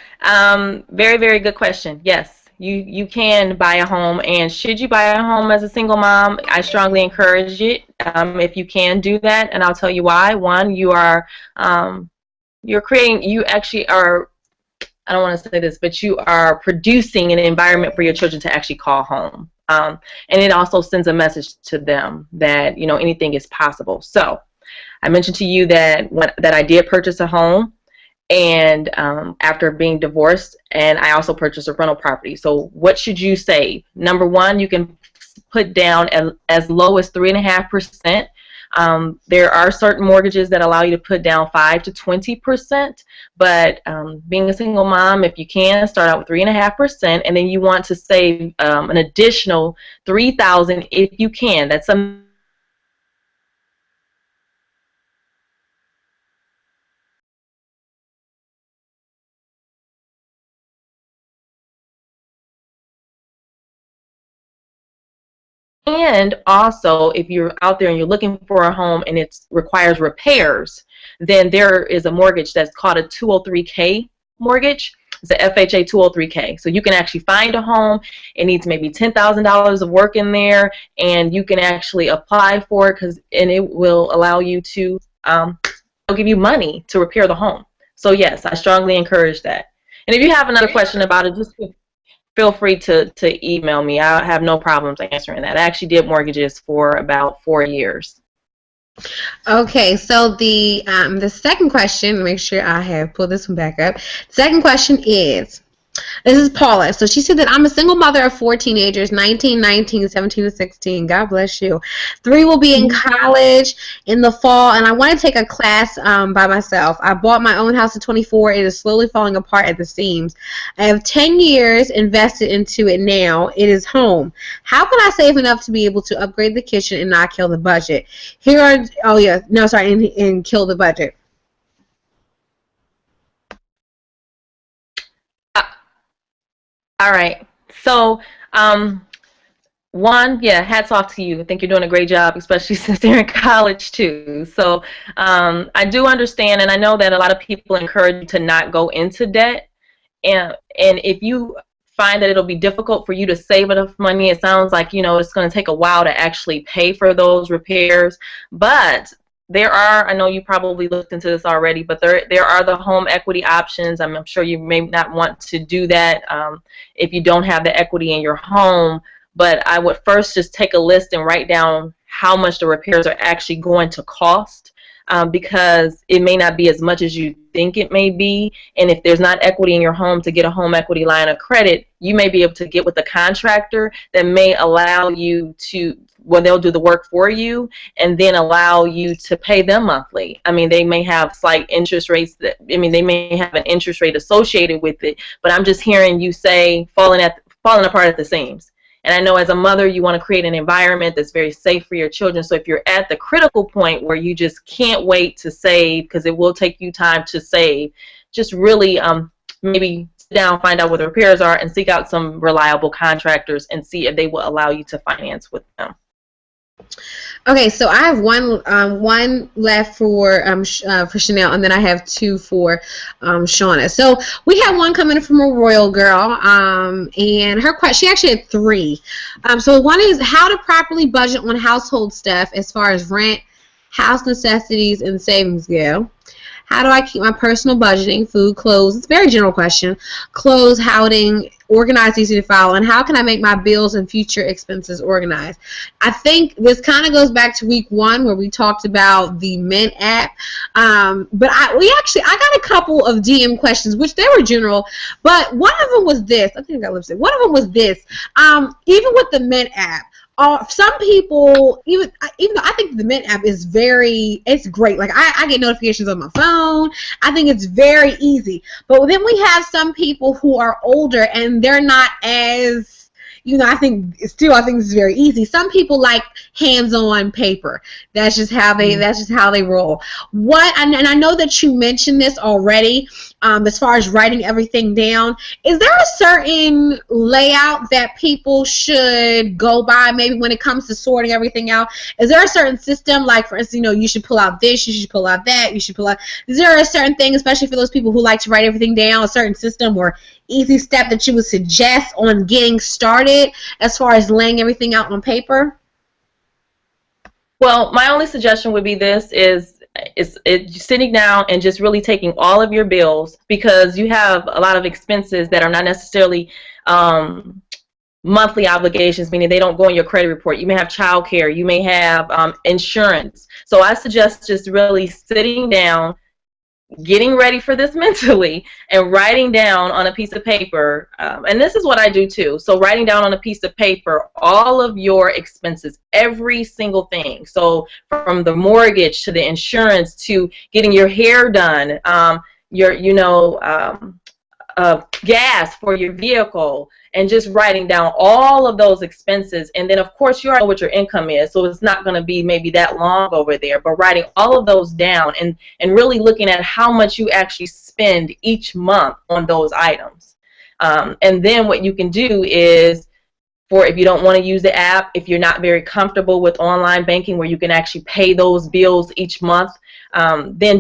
Very good question. Yes. You can buy a home, and should you buy a home as a single mom, I strongly encourage it if you can do that, and I'll tell you why. One, you actually are, I don't want to say this, but you are producing an environment for your children to actually call home, and it also sends a message to them that anything is possible. So I mentioned to you that I did purchase a home, and after being divorced, and I also purchased a rental property. So what should you save? Number one, you can put down as low as 3.5%. There are certain mortgages that allow you to put down 5 to 20%, but being a single mom, if you can, start out with 3.5%, and then you want to save an additional $3,000 if you can. That's something. And also, if you're out there and you're looking for a home and it requires repairs, then there is a mortgage that's called a 203K mortgage. It's a FHA 203K. So you can actually find a home. It needs maybe $10,000 of work in there, and you can actually apply for it, and it will allow you to it'll give you money to repair the home. So yes, I strongly encourage that. And if you have another question about it, just feel free to email me. I have no problems answering that. I actually did mortgages for about 4 years. Okay, so the second question, make sure I have pulled this one back up. The second question is, this is Paula. So she said that I'm a single mother of 4 teenagers, 19, 19, 17, and 16. God bless you. 3 will be in college in the fall, and I want to take a class by myself. I bought my own house at 24. It is slowly falling apart at the seams. I have 10 years invested into it now. It is home. How can I save enough to be able to upgrade the kitchen and not kill the budget? And kill the budget. All right. So, one, yeah, hats off to you. I think you're doing a great job, especially since they're in college too. So, I do understand, and I know that a lot of people encourage you to not go into debt. And if you find that it'll be difficult for you to save enough money, it sounds like it's going to take a while to actually pay for those repairs. But there are, I know you probably looked into this already, but there are the home equity options. I'm sure you may not want to do that if you don't have the equity in your home, but I would first just take a list and write down how much the repairs are actually going to cost, because it may not be as much as you think it may be. And if there's not equity in your home to get a home equity line of credit, you may be able to get with a contractor that may allow you to, well, they'll do the work for you and then allow you to pay them monthly. I mean, they may have slight interest rates they may have an interest rate associated with it, but I'm just hearing you say falling apart at the seams. And I know as a mother, you want to create an environment that's very safe for your children. So if you're at the critical point where you just can't wait to save, because it will take you time to save, just really maybe sit down, find out what the repairs are, and seek out some reliable contractors and see if they will allow you to finance with them. Okay, so I have one left for Chanel, and then I have two for Shauna. So we have one coming from a royal girl, and her question, she actually had three. So one is how to properly budget on household stuff as far as rent, house necessities, and savings go. How do I keep my personal budgeting, food, clothes? It's a very general question. Clothes, housing, organized, easy to follow, and how can I make my bills and future expenses organized? I think this kind of goes back to week one where we talked about the Mint app. But I got a couple of DM questions, which they were general, but one of them was this. I think I got lipstick. One of them was this. Even with the Mint app, some people, even though I think the Mint app is it's great. Like I get notifications on my phone. I think it's very easy. But then we have some people who are older and they're not as, I think this is very easy. Some people like hands-on paper. That's just how they roll. And I know that you mentioned this already, as far as writing everything down. Is there a certain layout that people should go by, maybe when it comes to sorting everything out? Is there a certain system, like for instance, you should pull out this, you should pull out that, is there a certain thing, especially for those people who like to write everything down, a certain system or easy step that you would suggest on getting started as far as laying everything out on paper? Well, my only suggestion would be this is sitting down and just really taking all of your bills, because you have a lot of expenses that are not necessarily monthly obligations, meaning they don't go in your credit report. You may have childcare, you may have insurance. So I suggest just really sitting down, getting ready for this mentally, and writing down on a piece of paper, and this is what I do too. So writing down on a piece of paper all of your expenses, every single thing. So from the mortgage to the insurance to getting your hair done, your gas for your vehicle, and just writing down all of those expenses. And then of course you already know what your income is, so it's not going to be maybe that long over there, but writing all of those down and really looking at how much you actually spend each month on those items. And then what you can do is, if you don't want to use the app, if you're not very comfortable with online banking where you can actually pay those bills each month, then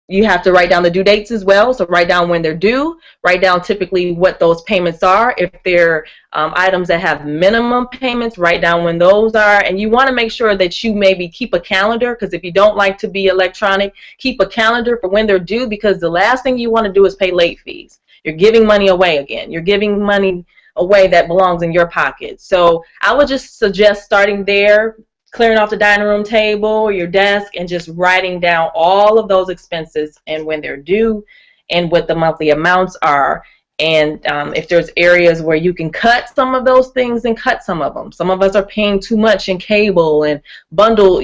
you have to write down the due dates as well. So write down when they're due, write down typically what those payments are. If they're items that have minimum payments, write down when those are. And you want to make sure that you maybe keep a calendar, because if you don't like to be electronic, keep a calendar for when they're due, because the last thing you want to do is pay late fees. You're giving money away again. You're giving money away that belongs in your pocket. So I would just suggest starting there, clearing off the dining room table, your desk, and just writing down all of those expenses and when they're due and what the monthly amounts are. And if there's areas where you can cut some of those things, then cut some of them. Some of us are paying too much in cable and bundle.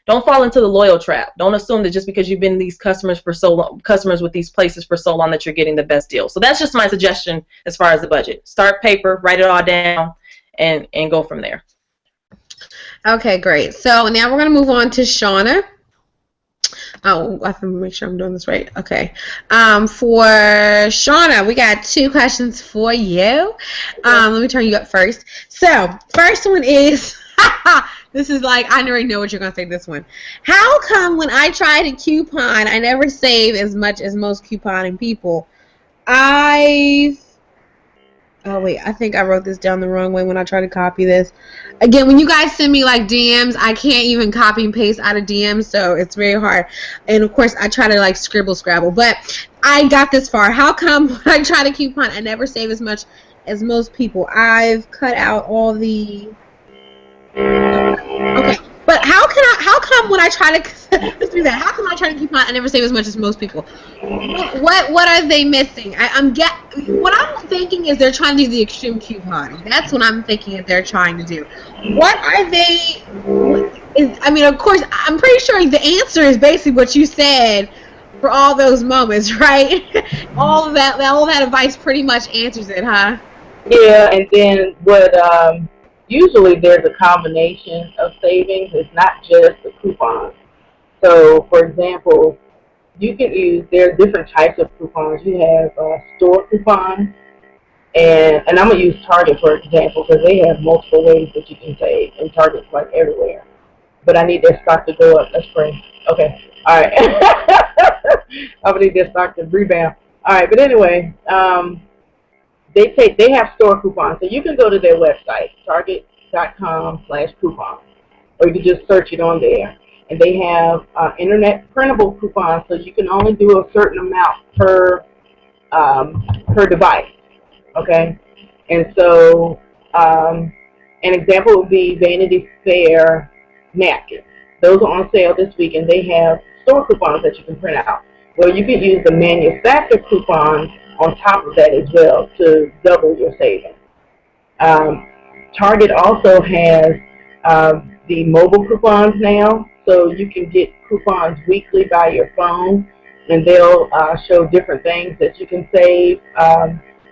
Don't fall into the loyal trap. Don't assume that just because you've been these customers with these places for so long, that you're getting the best deal. So that's just my suggestion as far as the budget. Start paper, write it all down, and go from there. Okay, great. So now we're going to move on to Shauna. Oh, I have to make sure I'm doing this right. Okay. For Shauna, we got two questions for you. Let me turn you up first. So, first one is, this is like, I already know what you're going to say this one. How come when I try to coupon, I never save as much as most couponing people? Oh, wait, I think I wrote this down the wrong way when I tried to copy this. Again, when you guys send me, like, DMs, I can't even copy and paste out of DMs, so it's very hard. And, of course, I try to, like, scrabble. But I got this far. How come when I try to coupon, I never save as much as most people? I've cut out all the... Okay. But how come when I try to let's do that? How come I try to coupon I never save as much as most people? What are they missing? What I'm thinking is they're trying to do the extreme couponing. That's what I'm thinking that they're trying to do. What are they? Of course, I'm pretty sure the answer is basically what you said for all those moments, right? all that advice pretty much answers it, huh? Yeah, and then usually there's a combination of savings. It's not just the coupons. So, for example, there are different types of coupons. You have store coupons, And I'm gonna use Target for example because they have multiple ways that you can save, and Target's like everywhere. But I need their stock to go up. Let's pray. Okay. All right. I'm gonna need their stock to rebound. All right. But anyway, they have store coupons, so you can go to their website, Target.com/coupons, or you can just search it on there. And they have internet printable coupons, so you can only do a certain amount per device. Okay, and so an example would be Vanity Fair napkins. Those are on sale this week, and they have store coupons that you can print out. Well, you can use the manufacturer coupons on top of that as well to double your savings. Um, Target also has the mobile coupons now, so you can get coupons weekly by your phone, and they'll show different things that you can save.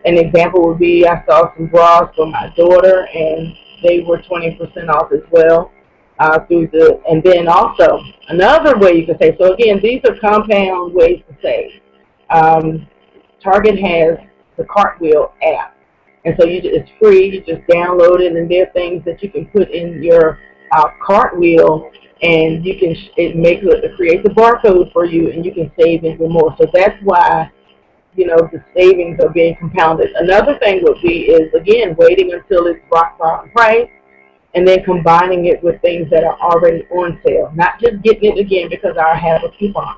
An example would be I saw some bras for my daughter, and they were 20% off as well. And then also another way you can save. So again, these are compound ways to save. Um, Target has the Cartwheel app, and so it's free. You just download it, and there are things that you can put in your Cartwheel, and you can it creates a barcode for you, and you can save even more. So that's why the savings are being compounded. Another thing would be is again waiting until it's rock bottom price, and then combining it with things that are already on sale. Not just getting it again because I have a coupon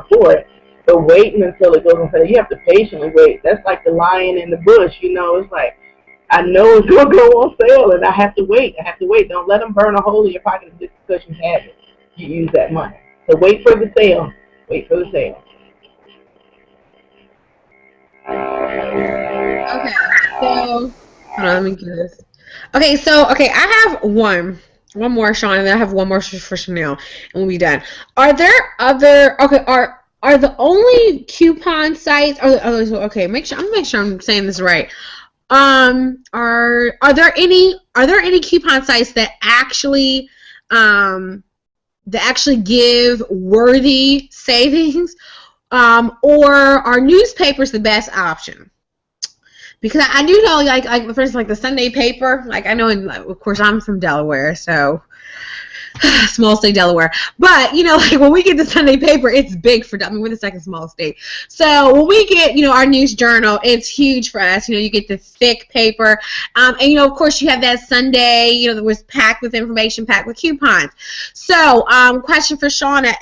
for it, but waiting until it goes on sale. You have to patiently wait. That's like the lion in the bush. It's like I know it's going to go on sale, and I have to wait. Don't let them burn a hole in your pocket just because you have it. You use that money. So wait for the sale. Wait for the sale. Okay, so hold on, let me get this. Okay, I have one more, Shauna, and then I have one more for Chanel, and we'll be done. Are there other? Okay, are the only coupon sites? Okay, I'm gonna make sure I'm saying this right. Are there any coupon sites that actually give worthy savings, or are newspapers the best option? Because I do know, like for instance, like the Sunday paper. Like I know, of course, I'm from Delaware, so small state Delaware. But like when we get the Sunday paper, it's big for. I mean, we're the second smallest state. So when we get our news journal, it's huge for us. You get the thick paper, and of course, you have that Sunday. That was packed with information, packed with coupons. So, question for Shauna.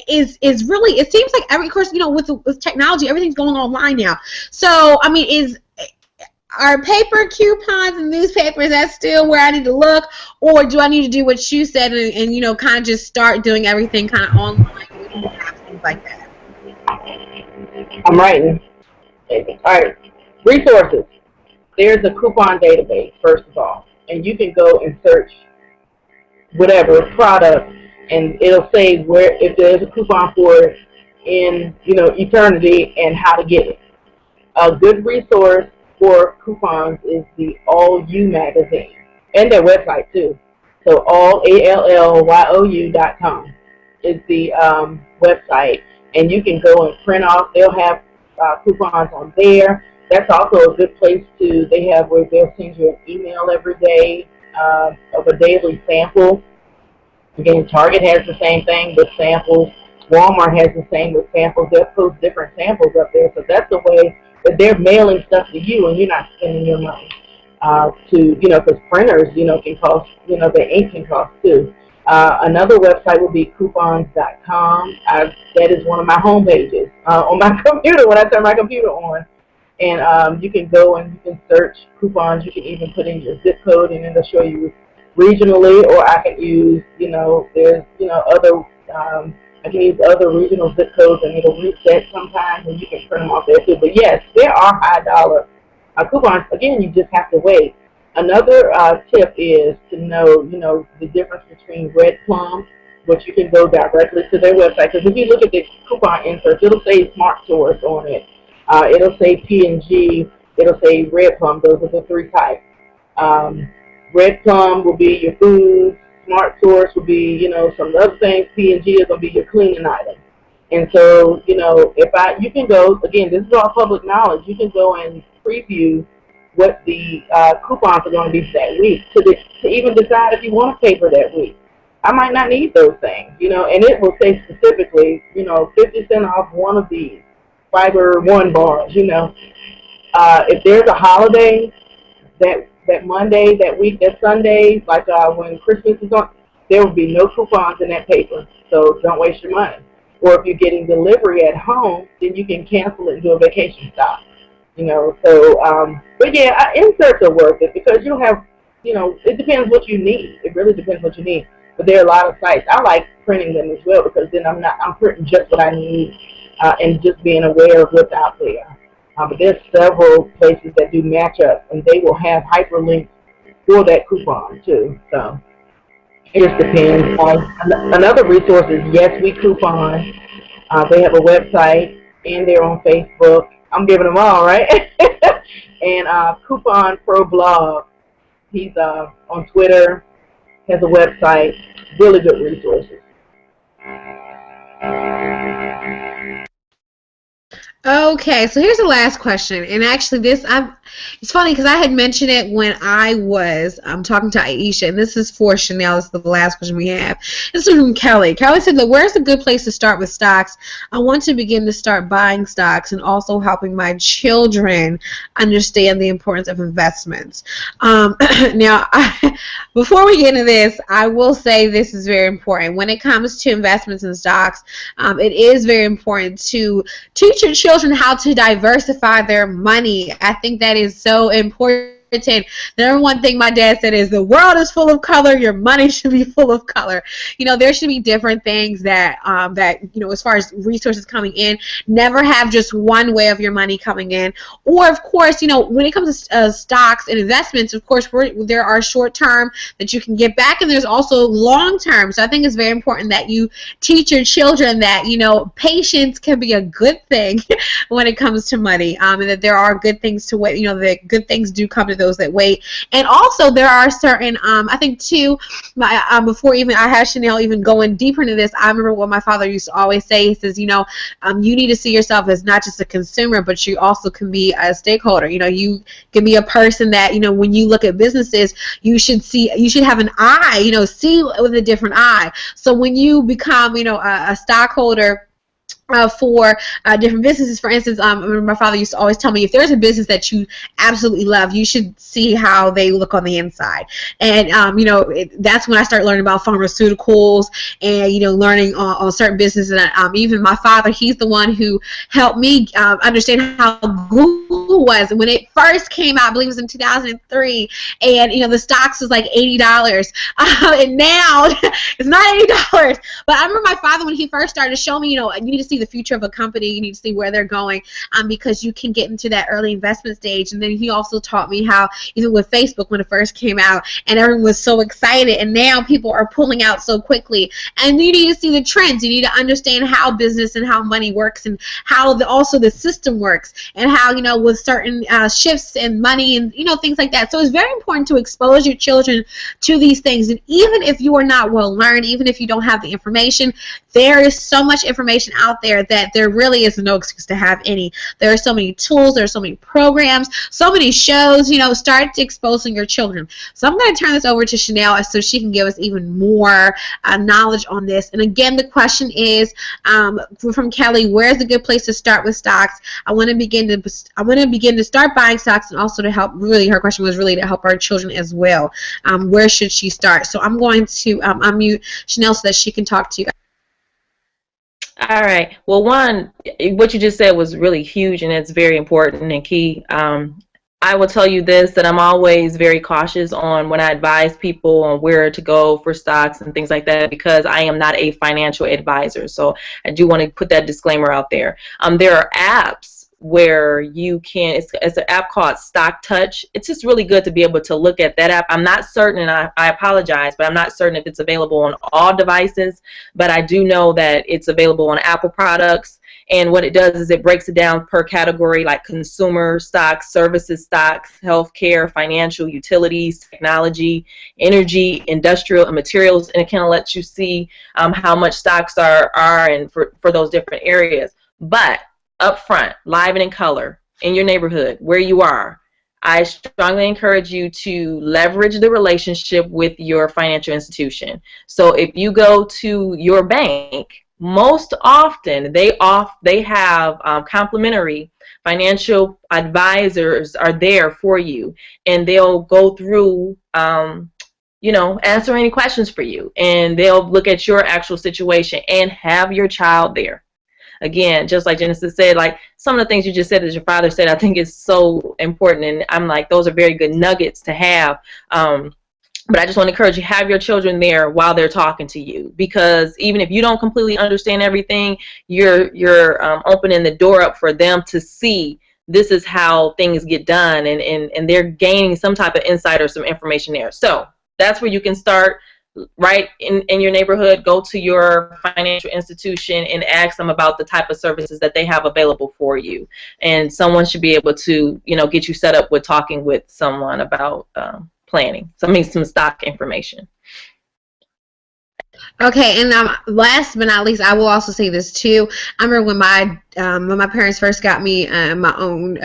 Is really, it seems like of course, with technology, everything's going online now. So, I mean, are paper coupons and newspapers, that's still where I need to look, or do I need to do what you said and kind of just start doing everything kind of online, things like that? I'm writing. All right. Resources. There's a coupon database, first of all, and you can go and search whatever product, and it'll say where if there's a coupon for it in eternity and how to get it. A good resource for coupons is the All You magazine and their website too. So allyoU.com is the website, and you can go and print off. They'll have coupons on there. That's also a good place to. They have where they'll send you an email every day of a daily sample. Again, Target has the same thing with samples. Walmart has the same with samples. They'll post different samples up there. So that's the way that they're mailing stuff to you, and you're not spending your money. Because printers, can cost, the ink can cost too. Another website would be coupons.com. That is one of my home pages on my computer when I turn my computer on. And you can go and you can search coupons. You can even put in your zip code, and it'll show you regionally, or I can use, there's, other, I can use other regional zip codes, and it'll reset sometimes, and you can print them off there too. But yes, there are high dollar coupons. Again, you just have to wait. Another tip is to know, the difference between Red Plum, which you can go directly to their website. Because if you look at the coupon inserts, it'll say Smart Source on it. It'll say P&G. It'll say Red Plum. Those are the three types. Red Plum will be your food. Smart Source will be, some other things. P&G is going to be your cleaning items. And so, you can go, again, this is all public knowledge. You can go and preview what the coupons are going to be for that week to even decide if you want a paper that week. I might not need those things, and it will say specifically, 50 cent off one of these Fiber One bars, if there's a holiday that Monday, that week, that Sunday, like when Christmas is on, there will be no coupons in that paper, so don't waste your money. Or if you're getting delivery at home, then you can cancel it and do a vacation stop. But yeah, inserts are worth it because you'll have, it depends what you need. It really depends what you need. But there are a lot of sites. I like printing them as well because then I'm printing just what I need and just being aware of what's out there. But there's several places that do matchups, and they will have hyperlinks for that coupon too. So it just depends. Another resource is Yes We Coupon. They have a website and they're on Facebook. I'm giving them all, right? And Coupon Pro Blog. He's on Twitter, has a website. Really good resources. Okay, so here's the last question, and actually it's funny because I had mentioned it when I was talking to Aisha, and this is for Chanel. This is the last question we have. This is from Kelly. Kelly said, where's a good place to start with stocks? I want to begin to start buying stocks and also helping my children understand the importance of investments. Now, before we get into this, I will say this is very important. When it comes to investments in stocks, it is very important to teach your children how to diversify their money. I think that is so important. The number one thing my dad said is the world is full of color, your money should be full of color. There should be different things that as far as resources coming in, never have just one way of your money coming in. Or of course, when it comes to stocks and investments, of course there are short term that you can get back, and there's also long term. So I think it's very important that you teach your children that patience can be a good thing when it comes to money, and that there are good things to wait. That good things do come to those that wait. And also there are certain I think too, before even I had Chanel even going deeper into this, I remember what my father used to always say. He says, you need to see yourself as not just a consumer, but you also can be a stakeholder. You can be a person that, when you look at businesses, you should have an eye, see with a different eye. So when you become, a stockholder for different businesses. For instance, I remember my father used to always tell me, if there's a business that you absolutely love, you should see how they look on the inside. And that's when I started learning about pharmaceuticals and learning on certain businesses. And even my father, he's the one who helped me understand how Google was. And when it first came out, I believe it was in 2003, and the stocks was like $80, and now it's not $80. But I remember my father, when he first started to show me, you need to see the future of a company, you need to see where they're going, because you can get into that early investment stage. And then he also taught me how, even with Facebook when it first came out, and everyone was so excited, and now people are pulling out so quickly. And you need to see the trends. You need to understand how business and how money works, and how also the system works, and how with certain shifts in money and things like that. So it's very important to expose your children to these things. And even if you are not well learned, even if you don't have the information, there is so much information out there that there really is no excuse to have any. There are so many tools, there are so many programs, so many shows. Start exposing your children. So I'm going to turn this over to Chanel so she can give us even more knowledge on this. And again, the question is from Kelly: where's a good place to start with stocks? I want to begin to start buying stocks, and also to help. Really, her question was really to help our children as well. Where should she start? So I'm going to unmute Chanel so that she can talk to you. All right. Well, one, what you just said was really huge, and it's very important and key. I will tell you this, that I'm always very cautious on when I advise people on where to go for stocks and things like that, because I am not a financial advisor. So I do want to put that disclaimer out there. There are apps where you can, it's an app called Stock Touch. It's just really good to be able to look at that app. I'm not certain, and I apologize, but I'm not certain if it's available on all devices, but I do know that it's available on Apple products. And what it does is it breaks it down per category, like consumer stocks, services stocks, healthcare, financial, utilities, technology, energy, industrial, and materials. And it kind of lets you see how much stocks are and for those different areas. But up front, live and in color, in your neighborhood, where you are, I strongly encourage you to leverage the relationship with your financial institution. So if you go to your bank, most often they have complimentary financial advisors are there for you, and they'll go through answer any questions for you, and they'll look at your actual situation and have your child there. Again, just like Genesis said, like some of the things you just said, as your father said, I think is so important, and I'm like, those are very good nuggets to have. But I just want to encourage you, have your children there while they're talking to you, because even if you don't completely understand everything, you're opening the door up for them to see this is how things get done, and they're gaining some type of insight or some information there. So that's where you can start, right in your neighborhood. Go to your financial institution and ask them about the type of services that they have available for you, and someone should be able to get you set up with talking with someone about planning. So I mean, some stock information. Okay, and last but not least, I will also say this too. I remember when my parents first got me my own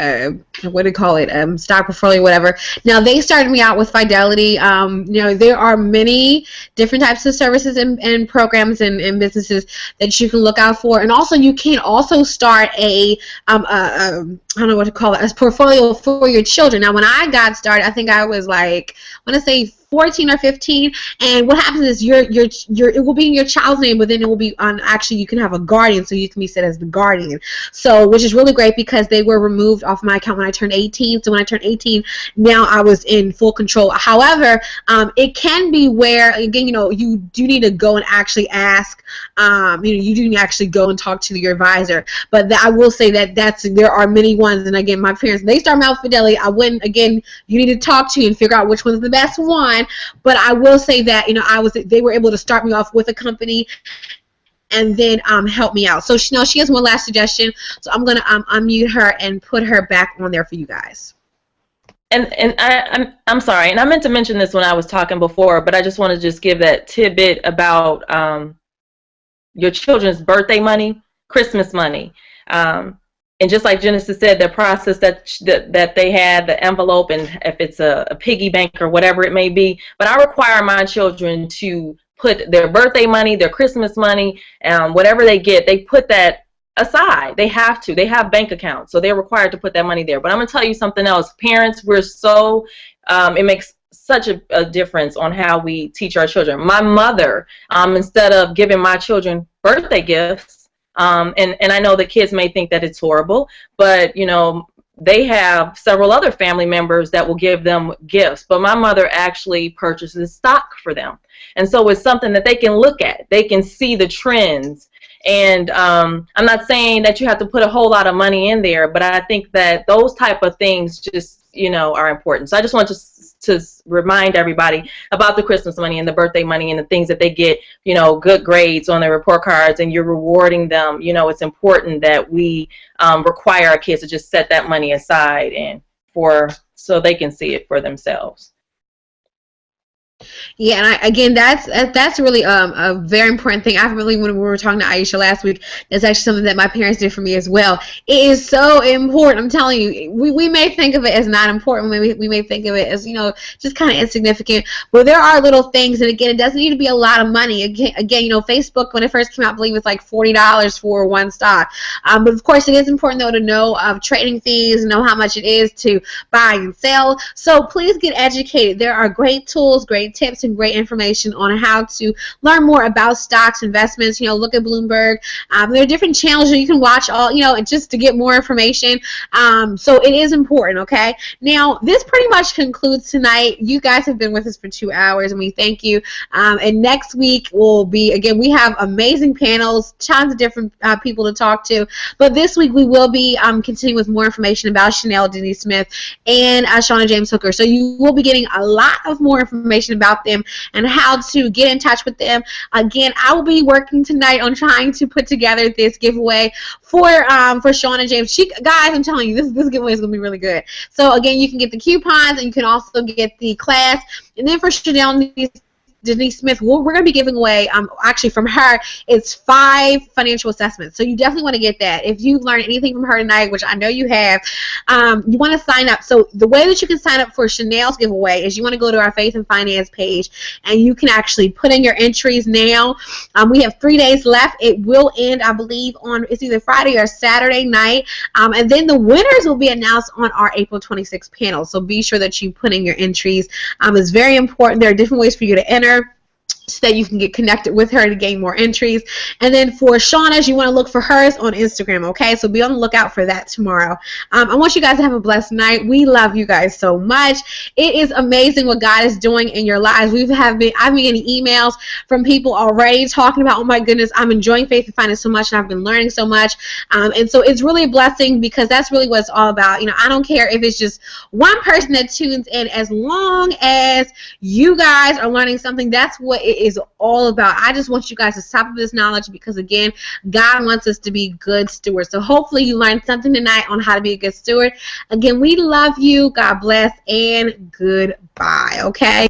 what do you call it, stock portfolio, whatever. Now they started me out with Fidelity. There are many different types of services and programs and businesses that you can look out for, and also you can also start I don't know what to call it, a portfolio for your children. Now when I got started, I think I was like, I want to say 14 or 15, and what happens is it will be in your child's name, but then it will be on, actually you can have a guardian, so you can be set as the guardian. So, which is really great because they were removed off my account when I turned 18. So when I turned 18, now I was in full control. However, it can be where, again, you do need to go and actually ask. You do need to actually go and talk to your advisor. But I will say that there are many ones. And again, my parents, they started out with Fidelity. I wouldn't, again, you need to talk to and figure out which one's the best one. But I will say that they were able to start me off with a company and then help me out. So she has one last suggestion. So I'm gonna unmute her and put her back on there for you guys. And I'm sorry, and I meant to mention this when I was talking before, but I just want to just give that tidbit about your children's birthday money, Christmas money. And just like Genesis said, the process that they had, the envelope, and if it's a piggy bank or whatever it may be. But I require my children to put their birthday money, their Christmas money, whatever they get, they put that aside. They have to. They have bank accounts, so they're required to put that money there. But I'm going to tell you something else. Parents, we're so, it makes such a difference on how we teach our children. My mother, instead of giving my children birthday gifts, and I know the kids may think that it's horrible, but they have several other family members that will give them gifts. But my mother actually purchases stock for them, and so it's something that they can look at. They can see the trends. And I'm not saying that you have to put a whole lot of money in there, but I think that those type of things just are important. So I just want to remind everybody about the Christmas money and the birthday money and the things that they get, good grades on their report cards, and you're rewarding them. It's important that we require our kids to just set that money aside so they can see it for themselves. Yeah, and again, that's really a very important thing. I really, when we were talking to Aisha last week, that's actually something that my parents did for me as well. It is so important. I'm telling you, we may think of it as not important. We may think of it as just kind of insignificant. But there are little things, and again, it doesn't need to be a lot of money. Again, Facebook, when it first came out, I believe it's like $40 for one stock. But of course, it is important though to know of trading fees, know how much it is to buy and sell. So please get educated. There are great tools, great tips, and great information on how to learn more about stocks, investments. Look at Bloomberg. There are different channels that you can watch just to get more information. So it is important, okay? Now, this pretty much concludes tonight. You guys have been with us for 2 hours, and we thank you. And next week will be, again, we have amazing panels, tons of different people to talk to. But this week we will be continuing with more information about Chanel Denise Smith and Shauna James Hooker. So you will be getting a lot of more information about them and how to get in touch with them. Again, I will be working tonight on trying to put together this giveaway for Shauna James. Guys, I'm telling you, this giveaway is going to be really good. So again, you can get the coupons, and you can also get the class. And then for Chanel Denise Smith, we're going to be giving away, actually from her, it's 5 financial assessments. So you definitely want to get that. If you've learned anything from her tonight, which I know you have, you want to sign up. So the way that you can sign up for Chanel's giveaway is you want to go to our Faith and Finance page, and you can actually put in your entries now. We have 3 days left. It will end, I believe, on, it's either Friday or Saturday night. And then the winners will be announced on our April 26th panel. So be sure that you put in your entries. It's very important. There are different ways for you to enter, so that you can get connected with her to gain more entries. And then for Shauna's, you want to look for hers on Instagram, okay? So be on the lookout for that tomorrow. I want you guys to have a blessed night. We love you guys so much. It is amazing what God is doing in your lives. I've been getting emails from people already talking about, oh my goodness, I'm enjoying Faith and Finance so much, and I've been learning so much. And so it's really a blessing, because that's really what it's all about. You know, I don't care if it's just one person that tunes in, as long as you guys are learning something. That's what it is all about. I just want you guys to stop with this knowledge, because again, God wants us to be good stewards. So hopefully you learned something tonight on how to be a good steward. Again, we love you. God bless, and goodbye. Okay.